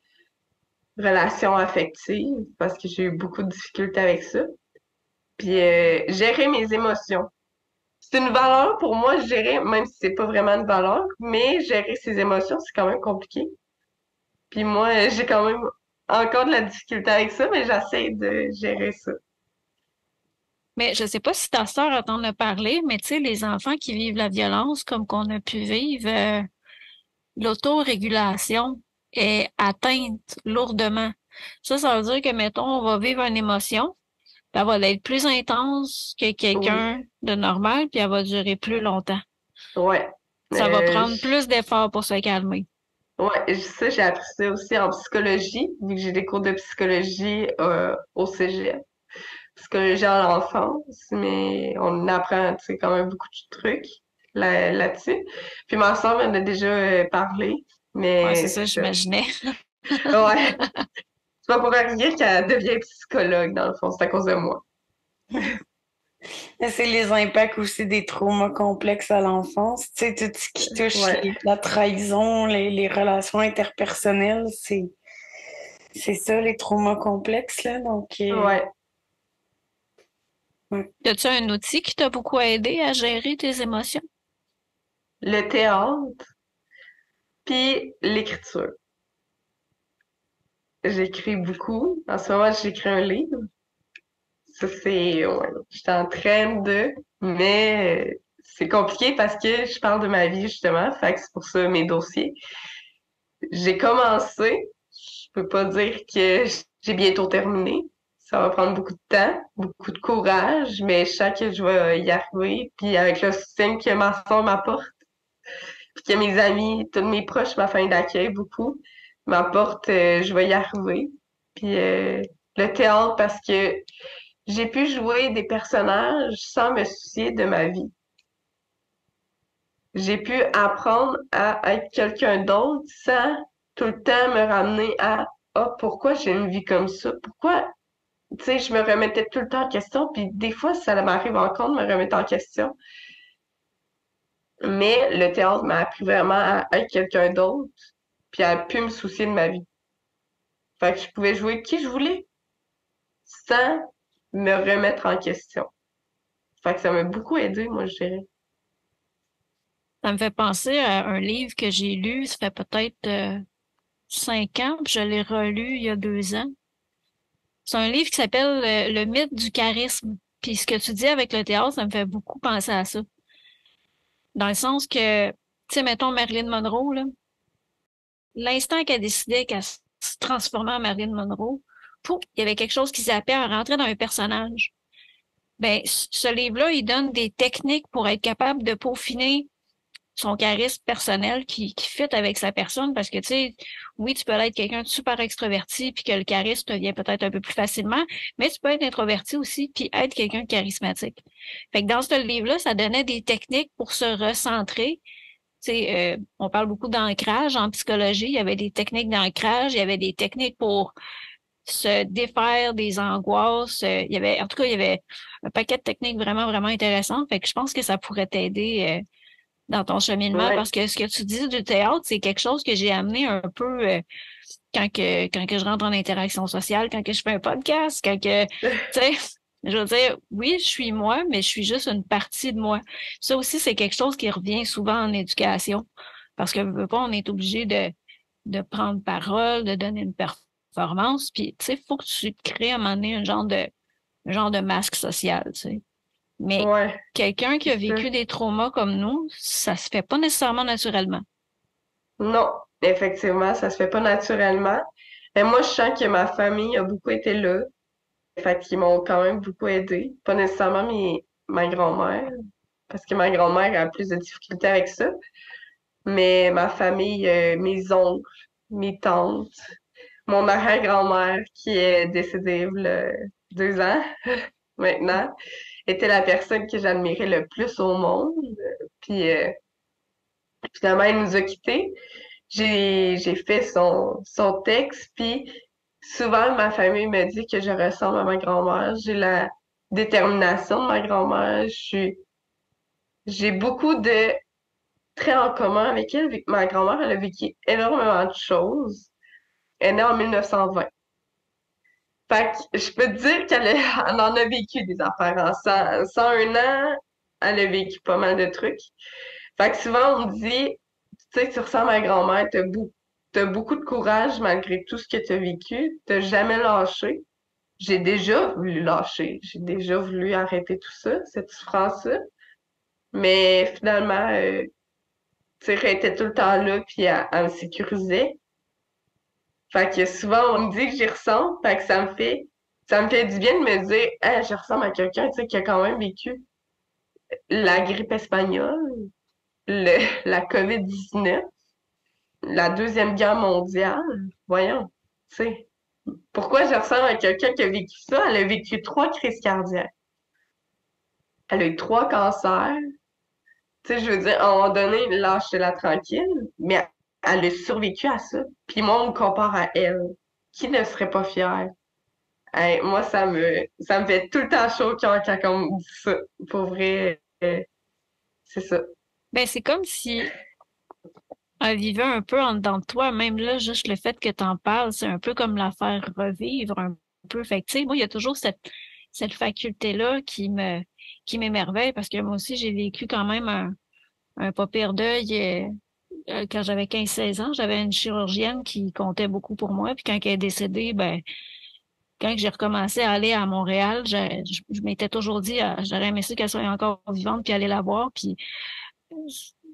relations affectives, parce que j'ai eu beaucoup de difficultés avec ça. Puis gérer mes émotions. C'est une valeur pour moi, gérer, même si c'est pas vraiment une valeur, mais gérer ses émotions, c'est quand même compliqué. Puis moi, j'ai quand même encore de la difficulté avec ça, mais j'essaie de gérer ça. Mais je sais pas si ta sœur en a parlé, mais tu sais, les enfants qui vivent la violence comme qu'on a pu vivre, l'autorégulation est atteinte lourdement. Ça veut dire que, mettons, on va vivre une émotion, puis elle va être plus intense que Oui, quelqu'un de normal, puis elle va durer plus longtemps. ouais. Ça va Euh, prendre plus d'efforts pour se calmer. ouais, ça, j'ai appris ça aussi en psychologie, vu que j'ai des cours de psychologie au cégep. Psychologie à l'enfance, mais on apprend, tu sais, quand même beaucoup de trucs là-dessus. Puis ma soeur m'en a déjà parlé, Ouais, c'est mais ça, c'est ça. j'imaginais. Ouais, c'est pas pour rien qu'elle devient psychologue, dans le fond, c'est à cause de moi. Mais c'est les impacts aussi des traumas complexes à l'enfance. Tu sais, tout ce qui touche Ouais, la trahison, les relations interpersonnelles, c'est ça, les traumas complexes, là. Donc, ouais. ouais. As-tu un outil qui t'a beaucoup aidé à gérer tes émotions? Le théâtre, puis l'écriture. J'écris beaucoup. En ce moment, j'écris un livre. Ça, c'est, ouais, j'étais en train de, mais c'est compliqué parce que je parle de ma vie, justement. Fait que c'est pour ça mes dossiers. J'ai commencé. Je peux pas dire que j'ai bientôt terminé. Ça va prendre beaucoup de temps, beaucoup de courage, mais je sens que je vais y arriver. Puis avec le soutien que ma soeur m'apporte, puis que mes amis, tous mes proches, ma famille d'accueil, beaucoup, m'apportent, je vais y arriver. Puis le théâtre, parce que j'ai pu jouer des personnages sans me soucier de ma vie. J'ai pu apprendre à être quelqu'un d'autre sans tout le temps me ramener à ah, pourquoi j'ai une vie comme ça? Pourquoi, tu sais, je me remettais tout le temps en question, puis des fois, ça m'arrive encore de me remettre en question. Mais le théâtre m'a appris vraiment à être quelqu'un d'autre, puis à plus me soucier de ma vie. Fait que je pouvais jouer qui je voulais sans me remettre en question. Fait que ça m'a beaucoup aidé, moi, je dirais. Ça me fait penser à un livre que j'ai lu, ça fait peut-être 5 ans, puis je l'ai relu il y a 2 ans. C'est un livre qui s'appelle Le mythe du charisme. Puis ce que tu dis avec le théâtre, ça me fait beaucoup penser à ça. Dans le sens que, tu sais, mettons Marilyn Monroe, là, l'instant qu'elle décidait qu'elle se transformait en Marilyn Monroe, pouf, il y avait quelque chose qui zappait, elle rentrait dans un personnage. Ben, ce livre-là, il donne des techniques pour être capable de peaufiner son charisme personnel qui fit avec sa personne parce que, tu sais, oui, tu peux être quelqu'un de super extraverti puis que le charisme te vient peut-être un peu plus facilement, mais tu peux être introverti aussi puis être quelqu'un de charismatique. Fait que dans ce livre-là, ça donnait des techniques pour se recentrer. Tu sais, on parle beaucoup d'ancrage en psychologie. Il y avait des techniques d'ancrage, il y avait des techniques pour se défaire des angoisses. Il y avait, en tout cas, il y avait un paquet de techniques vraiment, vraiment intéressantes. Fait que je pense que ça pourrait t'aider dans ton cheminement Ouais. parce que ce que tu dis du théâtre, c'est quelque chose que j'ai amené un peu quand que je rentre en interaction sociale, quand que je fais un podcast, quand que, tu sais, je veux dire, oui, je suis moi, mais je suis juste une partie de moi. Ça aussi, c'est quelque chose qui revient souvent en éducation parce que, veux pas, on est obligé de prendre parole, de donner une performance, puis, tu sais, il faut que tu te crées à un moment donné un genre de masque social, tu sais. Mais Ouais, quelqu'un qui c'est a ça. vécu des traumas comme nous, ça se fait pas nécessairement naturellement. Non, effectivement, ça se fait pas naturellement. Mais moi, je sens que ma famille a beaucoup été là. Fait qu'ils m'ont quand même beaucoup aidé. Pas nécessairement ma grand-mère, parce que ma grand-mère a plus de difficultés avec ça. Mais ma famille, mes oncles, mes tantes, mon arrière-grand-mère qui est décédée il y a 2 ans maintenant, était la personne que j'admirais le plus au monde. Puis finalement, elle nous a quittés. J'ai fait son texte, puis souvent ma famille me dit que je ressemble à ma grand-mère. J'ai la détermination de ma grand-mère. J'ai beaucoup de très en commun avec elle, vu que ma grand-mère, elle a vécu énormément de choses. Elle est née en 1920. Fait que je peux te dire elle en a vécu des affaires. En 101 ans, elle a vécu pas mal de trucs. Fait que souvent, on me dit, tu sais, tu ressembles à ma grand-mère, t'as beaucoup de courage malgré tout ce que tu as vécu, t'as jamais lâché. J'ai déjà voulu lâcher, j'ai déjà voulu arrêter tout ça, cette souffrance-là. Mais finalement, tu sais, elle était tout le temps là, puis elle me sécurisait. Fait que souvent, on me dit que j'y ressemble, fait que ça me fait du bien de me dire, hey, je ressemble à quelqu'un, tu sais, qui a quand même vécu la grippe espagnole, la COVID-19, la Deuxième Guerre mondiale. Voyons, tu sais. Pourquoi je ressemble à quelqu'un qui a vécu ça? Elle a vécu 3 crises cardiaques. Elle a eu 3 cancers. Tu sais, je veux dire, à un moment donné, lâchez-la tranquille, mais elle a survécu à ça. Puis moi, on me compare à elle. Qui ne serait pas fier? Hey, moi, ça me fait tout le temps chaud au cœur quand on me dit ça. Pour vrai, c'est ça. Ben, c'est comme si elle vivait un peu en dedans de toi. Même là, juste le fait que tu en parles, c'est un peu comme la faire revivre un peu. Fait que, tu sais, moi, il y a toujours cette faculté-là qui m'émerveille parce que moi aussi, j'ai vécu quand même un pas pire deuil. Quand j'avais 15 16 ans, j'avais une chirurgienne qui comptait beaucoup pour moi. Puis quand elle est décédée, ben, quand j'ai recommencé à aller à Montréal, je m'étais toujours dit, j'aurais aimé ça qu'elle soit encore vivante puis aller la voir. Puis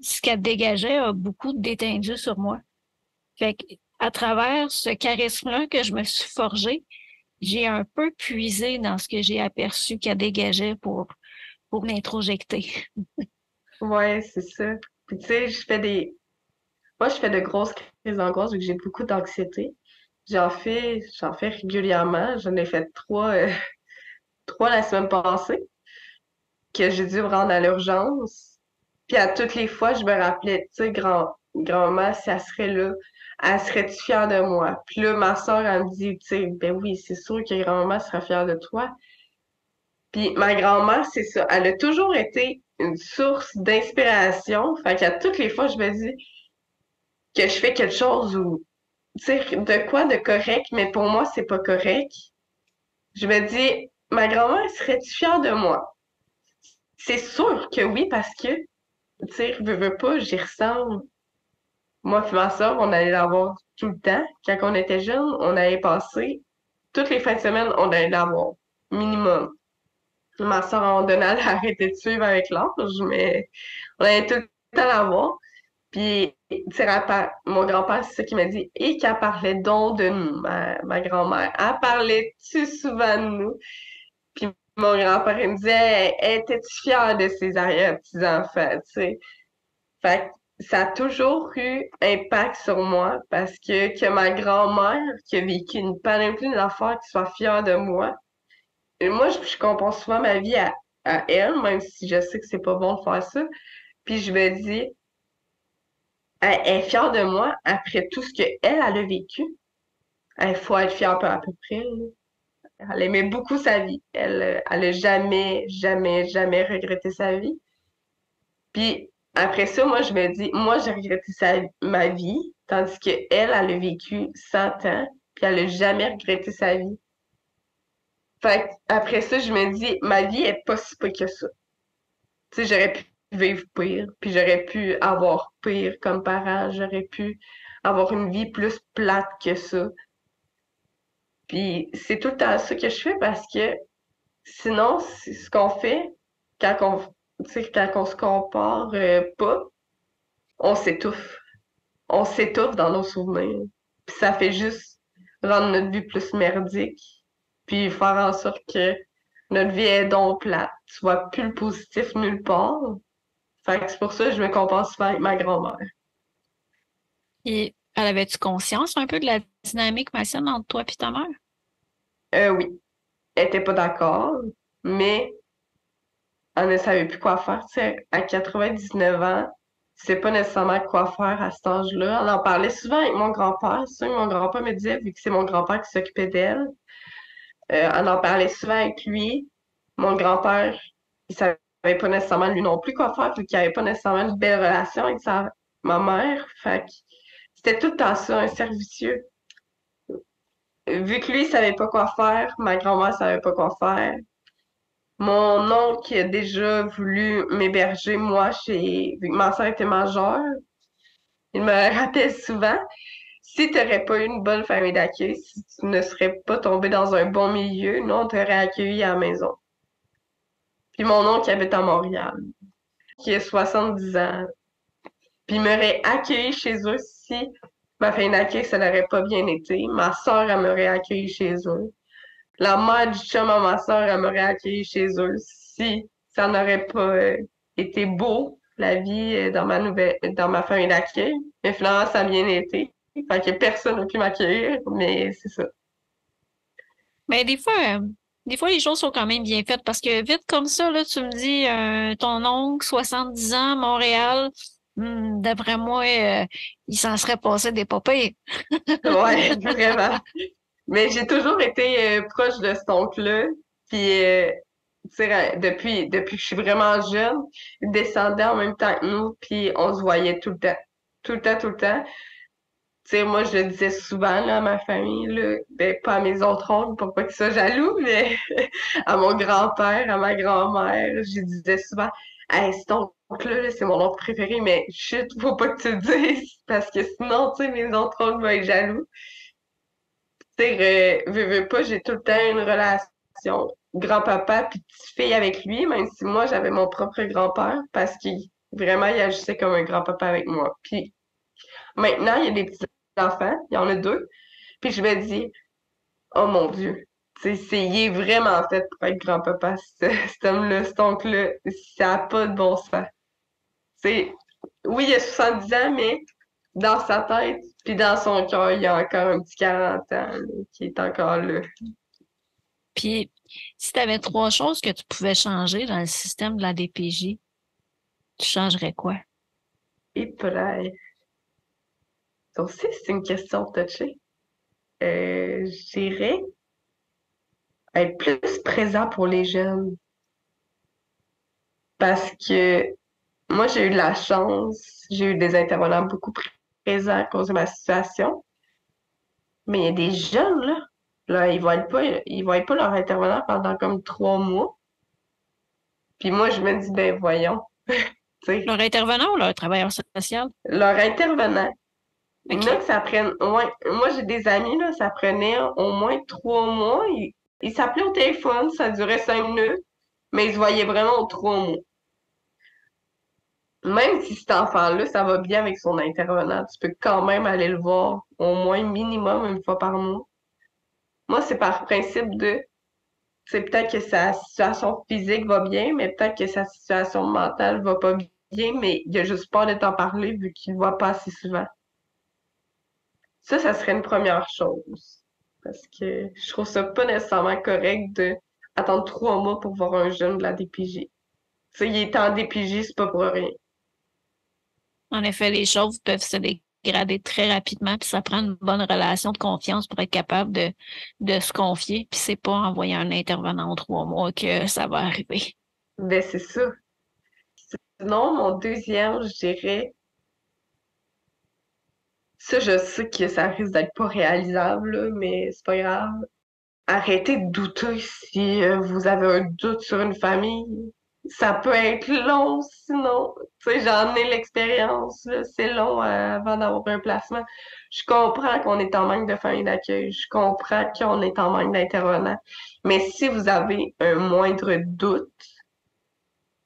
ce qu'elle dégageait a beaucoup détendu sur moi. Fait que, à travers ce charisme-là que je me suis forgé, j'ai un peu puisé dans ce que j'ai aperçu qu'elle dégageait pour l'introjecter. Ouais, c'est ça. Puis tu sais, moi, je fais de grosses crises d'angoisse vu que j'ai beaucoup d'anxiété. J'en fais régulièrement. J'en ai fait 3 la semaine passée que j'ai dû me rendre à l'urgence. Puis à toutes les fois, je me rappelais, tu sais, grand-mère, si elle serait là, elle serait-tu fière de moi? Puis là, ma soeur, elle me dit, tu sais, ben oui, c'est sûr que grand-mère sera fière de toi. Puis ma grand-mère, c'est ça. Elle a toujours été une source d'inspiration. Fait qu'à toutes les fois, je me dis que je fais quelque chose ou, tu sais, de quoi de correct, mais pour moi, c'est pas correct. Je me dis, ma grand-mère serait-tu fière de moi? C'est sûr que oui, parce que, tu sais, veux pas, j'y ressemble. Moi puis ma soeur, on allait la voir tout le temps. Quand on était jeunes, on allait passer toutes les fins de semaine, on allait la voir. Minimum. Ma soeur, à un moment donné, elle a arrêté de suivre avec l'âge, mais on allait tout le temps la voir. Puis, tu sais, mon grand-père, c'est ça qu'il m'a dit, et qu'elle parlait donc de nous, ma grand-mère. Elle parlait-tu souvent de nous? Puis mon grand-père, il me disait, étais-tu fière de ses arrière-petits-enfants, tu sais? Fait que ça a toujours eu impact sur moi parce que ma grand-mère, qui a vécu une panoplie d'affaires, qui soit fière de moi. Et moi, je compare souvent ma vie à elle, même si je sais que c'est pas bon de faire ça. Puis je me dis, elle est fière de moi après tout ce qu'elle a vécu. Il faut être fière à peu près, là. Elle aimait beaucoup sa vie. Elle a jamais, jamais, jamais regretté sa vie. Puis après ça, moi, je me dis, moi, j'ai regretté ma vie, tandis qu'elle, elle a vécu 100 ans, puis elle a jamais regretté sa vie. Fait que après ça, je me dis, ma vie est pas si pire que ça. Tu sais, j'aurais pu vivre pire, puis j'aurais pu avoir pire comme parent, j'aurais pu avoir une vie plus plate que ça. Puis c'est tout le temps ça que je fais parce que sinon, c'est ce qu'on fait quand tu sais, quand on se compare pas, on s'étouffe. On s'étouffe dans nos souvenirs. Puis ça fait juste rendre notre vie plus merdique, puis faire en sorte que notre vie est donc plate. Tu vois plus le positif nulle part. Fait que c'est pour ça que je me compare souvent avec ma grand-mère. Et elle avait-tu conscience un peu de la dynamique malsaine entre toi et ta mère? Oui, elle était pas d'accord, mais elle ne savait plus quoi faire. Tu sais, à 99 ans, tu sais pas nécessairement quoi faire à cet âge-là. Elle en parlait souvent avec mon grand-père. C'est ça que mon grand-père me disait, vu que c'est mon grand-père qui s'occupait d'elle. Elle en parlait souvent avec lui. Mon grand-père, il savait n'avait pas nécessairement lui non plus quoi faire, vu qu'il n'avait pas nécessairement une belle relation avec ma mère. Fait que c'était tout le temps ça, un servicieux. Vu que lui, il savait pas quoi faire, ma grand-mère savait pas quoi faire. Mon oncle qui a déjà voulu m'héberger, moi, vu que ma soeur était majeure, il me rappelle souvent, si tu n'aurais pas eu une bonne famille d'accueil, si tu ne serais pas tombé dans un bon milieu, nous, on t'aurait accueilli à la maison. Puis mon oncle qui habite à Montréal, qui a 70 ans, puis il m'aurait accueilli chez eux si ma famille d'accueil, ça n'aurait pas bien été. Ma soeur, elle m'aurait accueilli chez eux. La mère du chum à ma soeur, elle m'aurait accueilli chez eux si ça n'aurait pas été beau, la vie dans ma famille d'accueil. Mais finalement, ça a bien été. Fait que personne n'a pu m'accueillir, mais c'est ça. Mais des fois, les choses sont quand même bien faites parce que vite comme ça, là, tu me dis, ton oncle, 70 ans, Montréal, d'après moi, il s'en serait passé des papiers. Ouais, vraiment. Mais j'ai toujours été proche de cet oncle-là. Puis, tu sais, depuis que je suis vraiment jeune, il descendait en même temps que nous, puis on se voyait tout le temps. Tout le temps, tout le temps. Tu sais, moi, je le disais souvent là, à ma famille, là, ben, pas à mes autres oncles pour pas qu'ils soient jaloux, mais à mon grand-père, à ma grand-mère, je disais souvent, hey, cet oncle-là, là, c'est mon oncle préféré, mais chut, faut pas que tu le dises, parce que sinon, tu sais, mes autres oncles vont être jaloux. Tu sais, veux pas, j'ai tout le temps une relation grand-papa puis petite-fille avec lui, même si moi, j'avais mon propre grand-père, parce qu'il, vraiment, il agissait comme un grand-papa avec moi. Puis maintenant, il y a des petits-enfants, il y en a deux, puis je me dis, oh mon Dieu, tu sais, il est vraiment fait pour être grand-papa, cet homme-là, cet oncle-là, ça n'a pas de bon sens. C'est, oui, il a 70 ans, mais dans sa tête, puis dans son cœur, il y a encore un petit 40 ans là, qui est encore là. Puis, si tu avais trois choses que tu pouvais changer dans le système de la DPJ, tu changerais quoi? Et pareil. Ça aussi, c'est une question touchée. Je dirais être plus présent pour les jeunes. Parce que moi, j'ai eu de la chance, j'ai eu des intervenants beaucoup présents à cause de ma situation. Mais il y a des jeunes, là, ils vont être pas leur intervenant pendant comme 3 mois. Puis moi, je me dis, ben voyons, tu sais, Leur intervenant ou leur travailleur social? leur intervenant, il y en a OK. que ça prenne, ouais, moi j'ai des amis, là, ça prenait au moins 3 mois. Ils s'appelaient au téléphone, ça durait 5 minutes, mais ils se voyaient vraiment aux 3 mois. Même si cet enfant-là, ça va bien avec son intervenant, tu peux quand même aller le voir au moins minimum une fois par mois. Moi, c'est par principe de, c'est peut-être que sa situation physique va bien, mais peut-être que sa situation mentale va pas bien, mais il a juste peur de t'en parler vu qu'il ne voit pas assez souvent. Ça serait une première chose. Parce que je trouve ça pas nécessairement correct de attendre 3 mois pour voir un jeune de la DPJ. Tu sais, il est en DPJ, c'est pas pour rien. En effet, les choses peuvent se dégrader très rapidement, puis ça prend une bonne relation de confiance pour être capable de se confier, puis c'est pas en voyant un intervenant en 3 mois que ça va arriver. Ben, c'est ça. Sinon, mon deuxième, je dirais, ça, je sais que ça risque d'être pas réalisable, là, mais c'est pas grave. Arrêtez de douter si vous avez un doute sur une famille. Ça peut être long, sinon. Tu sais, j'en ai l'expérience, là. C'est long avant d'avoir un placement. Je comprends qu'on est en manque de famille d'accueil. Je comprends qu'on est en manque d'intervenants. Mais si vous avez un moindre doute,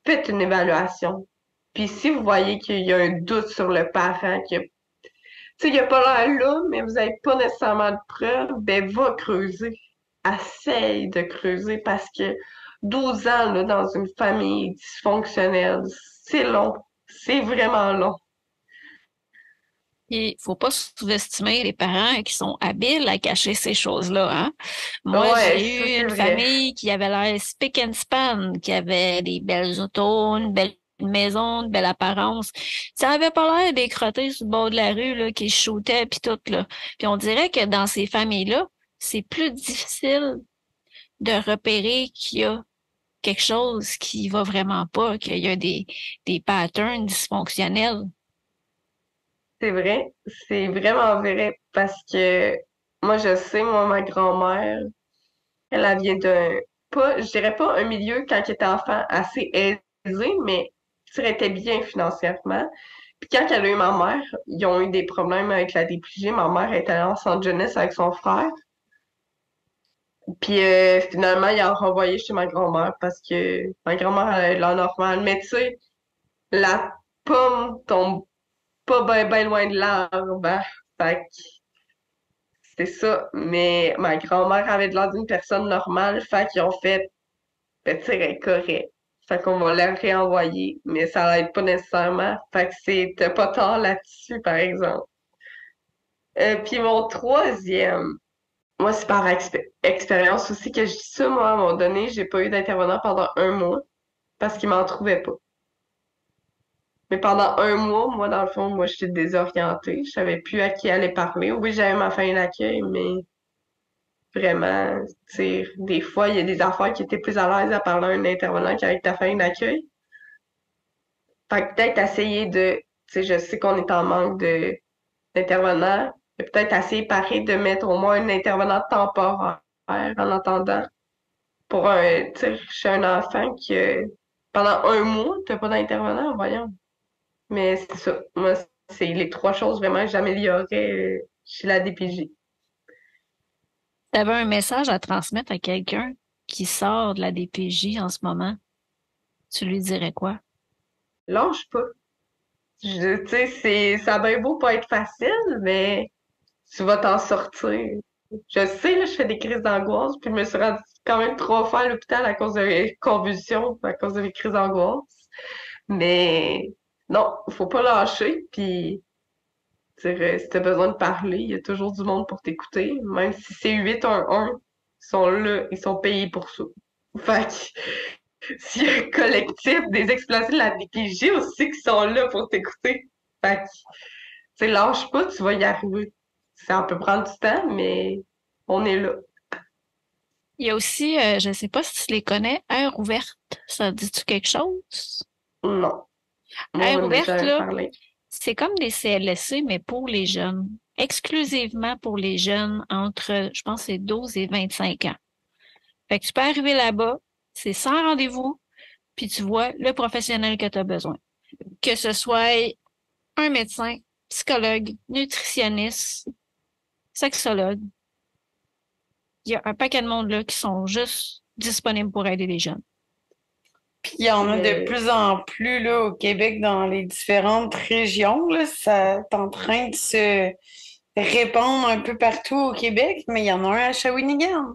faites une évaluation. Puis si vous voyez qu'il y a un doute sur le parent, tu sais, il n'y a pas l'air là, mais vous n'avez pas nécessairement de preuves, ben va creuser. Essaye de creuser parce que 12 ans là, dans une famille dysfonctionnelle, c'est long. C'est vraiment long. Il faut pas sous-estimer les parents qui sont habiles à cacher ces choses-là, hein. Moi, Ouais, ça j'ai eu c'est une vrai. famille qui avait l'air spick and span, qui avait des belles autos, une belle maison, une belle apparence. Ça avait pas l'air des crottés sur le bord de la rue, là, qui shootaient puis tout, là. Puis on dirait que dans ces familles-là, c'est plus difficile de repérer qu'il y a quelque chose qui va vraiment pas, qu'il y a des patterns dysfonctionnels. C'est vrai, c'est vraiment vrai parce que moi, je sais, moi, ma grand-mère, elle vient d'un, pas, je dirais pas un milieu quand elle était enfant assez aisé, mais elle était bien financièrement. Puis quand elle a eu ma mère, ils ont eu des problèmes avec la DPJ. Ma mère est allée en centre jeunesse avec son frère. Puis finalement, il a renvoyé chez ma grand-mère parce que ma grand-mère elle a l'air normale. Mais tu sais, la pomme tombe pas bien loin de l'arbre, hein. Fait que c'est ça. Mais ma grand-mère avait de l'air d'une personne normale. Fait qu'ils ont fait, ben, tu sais, elle est correcte. Fait qu'on va la réenvoyer. Mais ça l'aide pas nécessairement. Fait que t'as pas tort là-dessus, par exemple. Puis mon troisième, moi, c'est par expérience aussi que je dis ça. Moi, à un moment donné, j'ai pas eu d'intervenant pendant un mois parce qu'il m'en trouvait pas. Mais pendant un mois, moi, dans le fond, moi, j'étais désorientée. Je savais plus à qui aller parler. Oui, j'avais ma fin d'accueil, mais vraiment, tu sais, des fois, il y a des affaires qui étaient plus à l'aise à parler à un intervenant qu'avec ta famille d'accueil. Fait que peut-être essayer de, tu sais, je sais qu'on est en manque d'intervenants, mais peut-être essayer pareil de mettre au moins un intervenant temporaire en attendant pour un, tu sais, chez un enfant qui, pendant un mois, t'as pas d'intervenant, voyons. Mais c'est ça. Moi, c'est les trois choses vraiment que j'améliorerais chez la DPJ. Tu avais un message à transmettre à quelqu'un qui sort de la DPJ en ce moment, tu lui dirais quoi? Lâche pas. Tu sais, ça a bien beau pas être facile, mais tu vas t'en sortir. Je sais, là, je fais des crises d'angoisse, puis je me suis rendue quand même 3 fois à l'hôpital à cause de convulsions, à cause de mes crises d'angoisse. Mais non, faut pas lâcher, puis dire, si t'as besoin de parler, il y a toujours du monde pour t'écouter. Même si c'est 811, ils sont là, ils sont payés pour ça. Fait que s'il y a un collectif des exploités de la DPJ aussi qui sont là pour t'écouter. Fait que, tu sais, lâche pas, tu vas y arriver. Ça peut prendre du temps, mais on est là. Il y a aussi, je ne sais pas si tu les connais, Air ouverte. Ça dit-tu quelque chose? Non. Moi, Air on m'a ouverte, jamais là, parlé. c'est comme des CLSC, mais pour les jeunes. Exclusivement pour les jeunes entre, je pense, c'est 12 et 25 ans. Fait que tu peux arriver là-bas, c'est sans rendez-vous, puis tu vois le professionnel que tu as besoin. Que ce soit un médecin, psychologue, nutritionniste, sexologue. Il y a un paquet de monde là qui sont juste disponibles pour aider les jeunes. Puis il y en a de Mais, plus en plus là, au Québec, dans les différentes régions. Là, ça est en train de se répandre un peu partout au Québec, mais il y en a un à Shawinigan.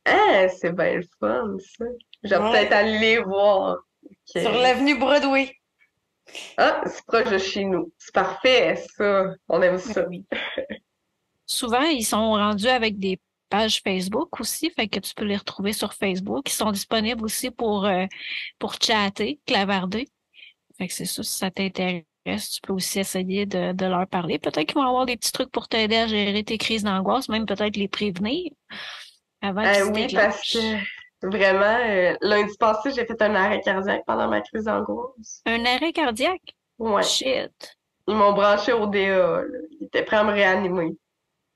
ah, c'est bien le fun, ça. Je vais peut-être Ouais, aller les voir. sur Ok. l'avenue Broadway. Ah, c'est proche de chez nous. C'est parfait, ça. On aime Ben ça. oui. Souvent, ils sont rendus avec des pages Facebook aussi, fait que tu peux les retrouver sur Facebook. Ils sont disponibles aussi pour chatter, clavarder. Fait que c'est ça, si ça t'intéresse, tu peux aussi essayer de leur parler. Peut-être qu'ils vont avoir des petits trucs pour t'aider à gérer tes crises d'angoisse, même peut-être les prévenir avant qu'ils se Oui, parce que déclenchent. vraiment, lundi passé, j'ai fait un arrêt cardiaque pendant ma crise d'angoisse. Un arrêt cardiaque? Ouais. Shit. Ils m'ont branché au DA, là. Ils étaient prêts à me réanimer.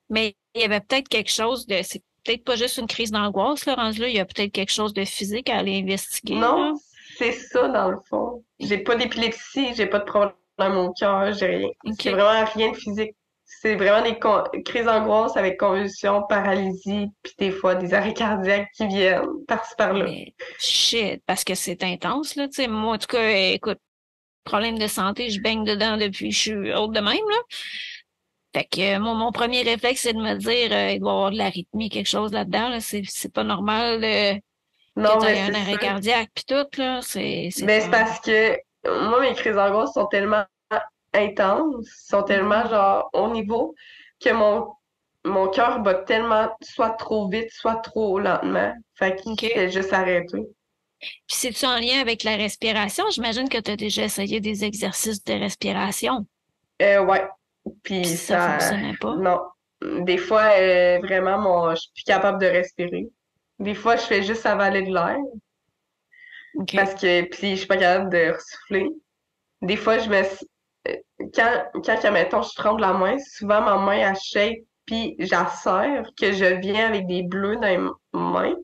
Mais il y avait peut-être quelque chose de, c'est peut-être pas juste une crise d'angoisse, là, rendu là, il y a peut-être quelque chose de physique à aller investiguer, là. Non, c'est ça dans le fond. J'ai pas d'épilepsie, j'ai pas de problème au cœur, j'ai rien. C'est OK. vraiment rien de physique. C'est vraiment des crises d'angoisse avec convulsions, paralysie, puis des fois des arrêts cardiaques qui viennent par-ci par-là. Mais shit, parce que c'est intense, là, tu sais. Moi, en tout cas, écoute, problème de santé, je baigne dedans depuis que je suis haute de même, là. Fait que mon premier réflexe, c'est de me dire, il doit y avoir de l'arythmie, quelque chose là-dedans, là. C'est pas normal que Non, tu mais aies un c'est arrêt ça. cardiaque puis tout, là. C'est Ben, c'est pas. parce que moi, mes crises d'angoisse sont tellement intenses, sont tellement Mhm. genre au niveau que mon cœur bat tellement soit trop vite, soit trop lentement. Fait qu'il OK. fait juste arrêter. Puis c'est-tu en lien avec la respiration? J'imagine que tu as déjà essayé des exercices de respiration, Ouais. puis Puis ça ça, fonctionnait pas. non. Des fois, vraiment, je suis plus capable de respirer. Des fois, je fais juste avaler de l'air. OK. parce que puis je suis pas capable de ressouffler. Des fois, euh, mettons, je tremble la main, souvent ma main elle shake, puis j'assère que je viens avec des bleus dans les mains.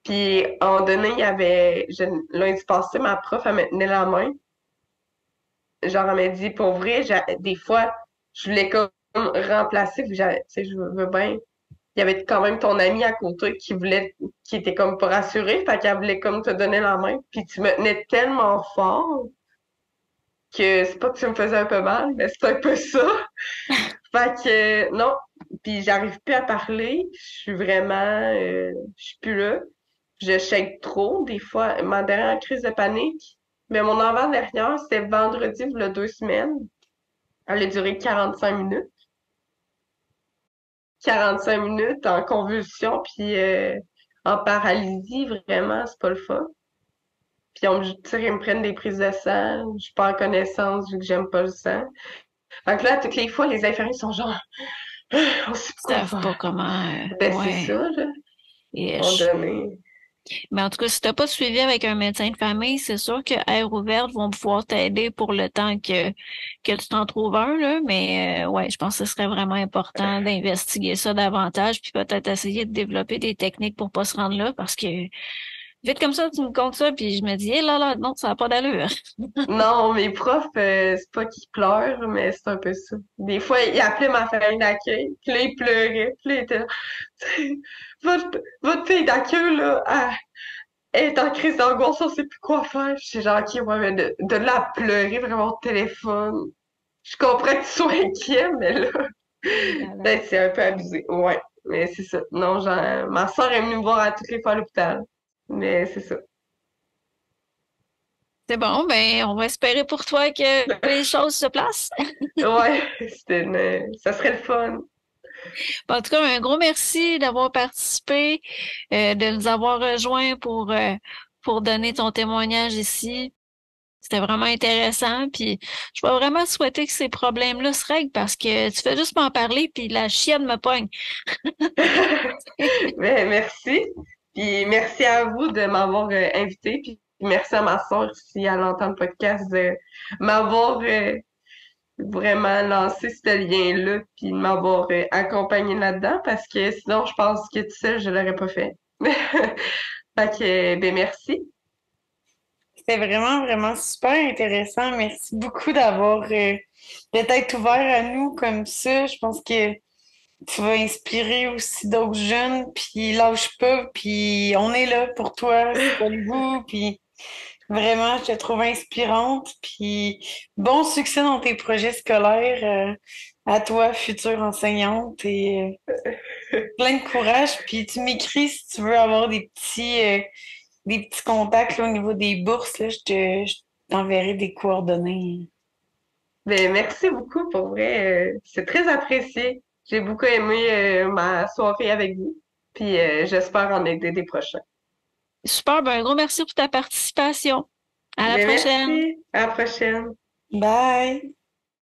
Puis à un moment donné, lundi passé, ma prof, elle me tenait la main. Genre, elle m'a dit, pour vrai, des fois, je voulais comme remplacer, puis tu sais, je veux bien. Il y avait quand même ton ami à côté qui était comme pas rassuré, fait qu'elle voulait comme te donner la main, puis tu me tenais tellement fort que c'est pas que ça me faisait un peu mal, mais c'est un peu ça. Fait que, non, puis j'arrive plus à parler, je suis plus là. Je shake trop, des fois, ma dernière crise de panique, mais mon avant-dernière, c'était vendredi, il y a 2 semaines. Elle a duré 45 minutes. 45 minutes en convulsion, puis en paralysie, vraiment, c'est pas le fun. Puis tu sais, ils me prennent des prises de sang, je suis pas en connaissance vu que j'aime pas le sang. Fait que là, toutes les fois, les infirmiers sont genre, on sait Ils pas quoi savent pas faire. comment. Ben, c'est Ouais. ça, là. Et À un moment donné. mais en tout cas, si t'as pas suivi avec un médecin de famille, c'est sûr que Air Ouverte vont pouvoir t'aider pour le temps que tu t'en trouves un, là. Mais ouais, je pense que ce serait vraiment important d'investiguer ça davantage, puis peut-être essayer de développer des techniques pour pas se rendre là, parce que vite comme ça, tu me comptes ça, puis je me dis, eh là là, non, ça n'a pas d'allure. Non, mes profs, c'est pas qu'ils pleurent, mais c'est un peu ça. Des fois, ils appelaient ma famille d'accueil, puis là, ils pleuraient, puis là, ils étaient là, votre fille d'accueil, là, elle est en crise d'angoisse, on sait plus quoi faire. Je suis genre, ok, ouais, mais de là à pleurer vraiment au téléphone. Je comprends que tu sois inquiet, mais là, Et là là. ben, c'est un peu abusé. Ouais, mais c'est ça. Non, genre, ma soeur est venue me voir à toutes les fois à l'hôpital. Mais c'est ça. C'est bon, ben, on va espérer pour toi que les choses se placent. Ouais, ça serait le fun. En tout cas, un gros merci d'avoir participé, de nous avoir rejoints pour donner ton témoignage ici. C'était vraiment intéressant. Puis je vais vraiment souhaiter que ces problèmes-là se règlent parce que tu fais juste m'en parler, puis la chienne me pogne. Ben, merci. Puis merci à vous de m'avoir invité. Puis merci à ma soeur si elle entend le podcast de m'avoir vraiment lancé ce lien-là, puis de m'avoir accompagné là-dedans, parce que sinon, je pense que tout seul, je l'aurais pas fait. Fait que, ben merci. C'était vraiment, vraiment super intéressant. Merci beaucoup d'avoir de t'être ouvert à nous comme ça. Je pense que tu vas inspirer aussi d'autres jeunes, puis lâche pas, puis on est là pour toi, vous puis vraiment, je te trouve inspirante, puis bon succès dans tes projets scolaires à toi, future enseignante, et plein de courage, puis tu m'écris si tu veux avoir des petits contacts là, au niveau des bourses, là, je t'enverrai des coordonnées. Ben merci beaucoup, pour vrai. C'est très apprécié. J'ai beaucoup aimé ma soirée avec vous, puis j'espère en aider des prochains. Super, ben, un gros merci pour ta participation. À la Ben prochaine. merci. À la prochaine. Bye!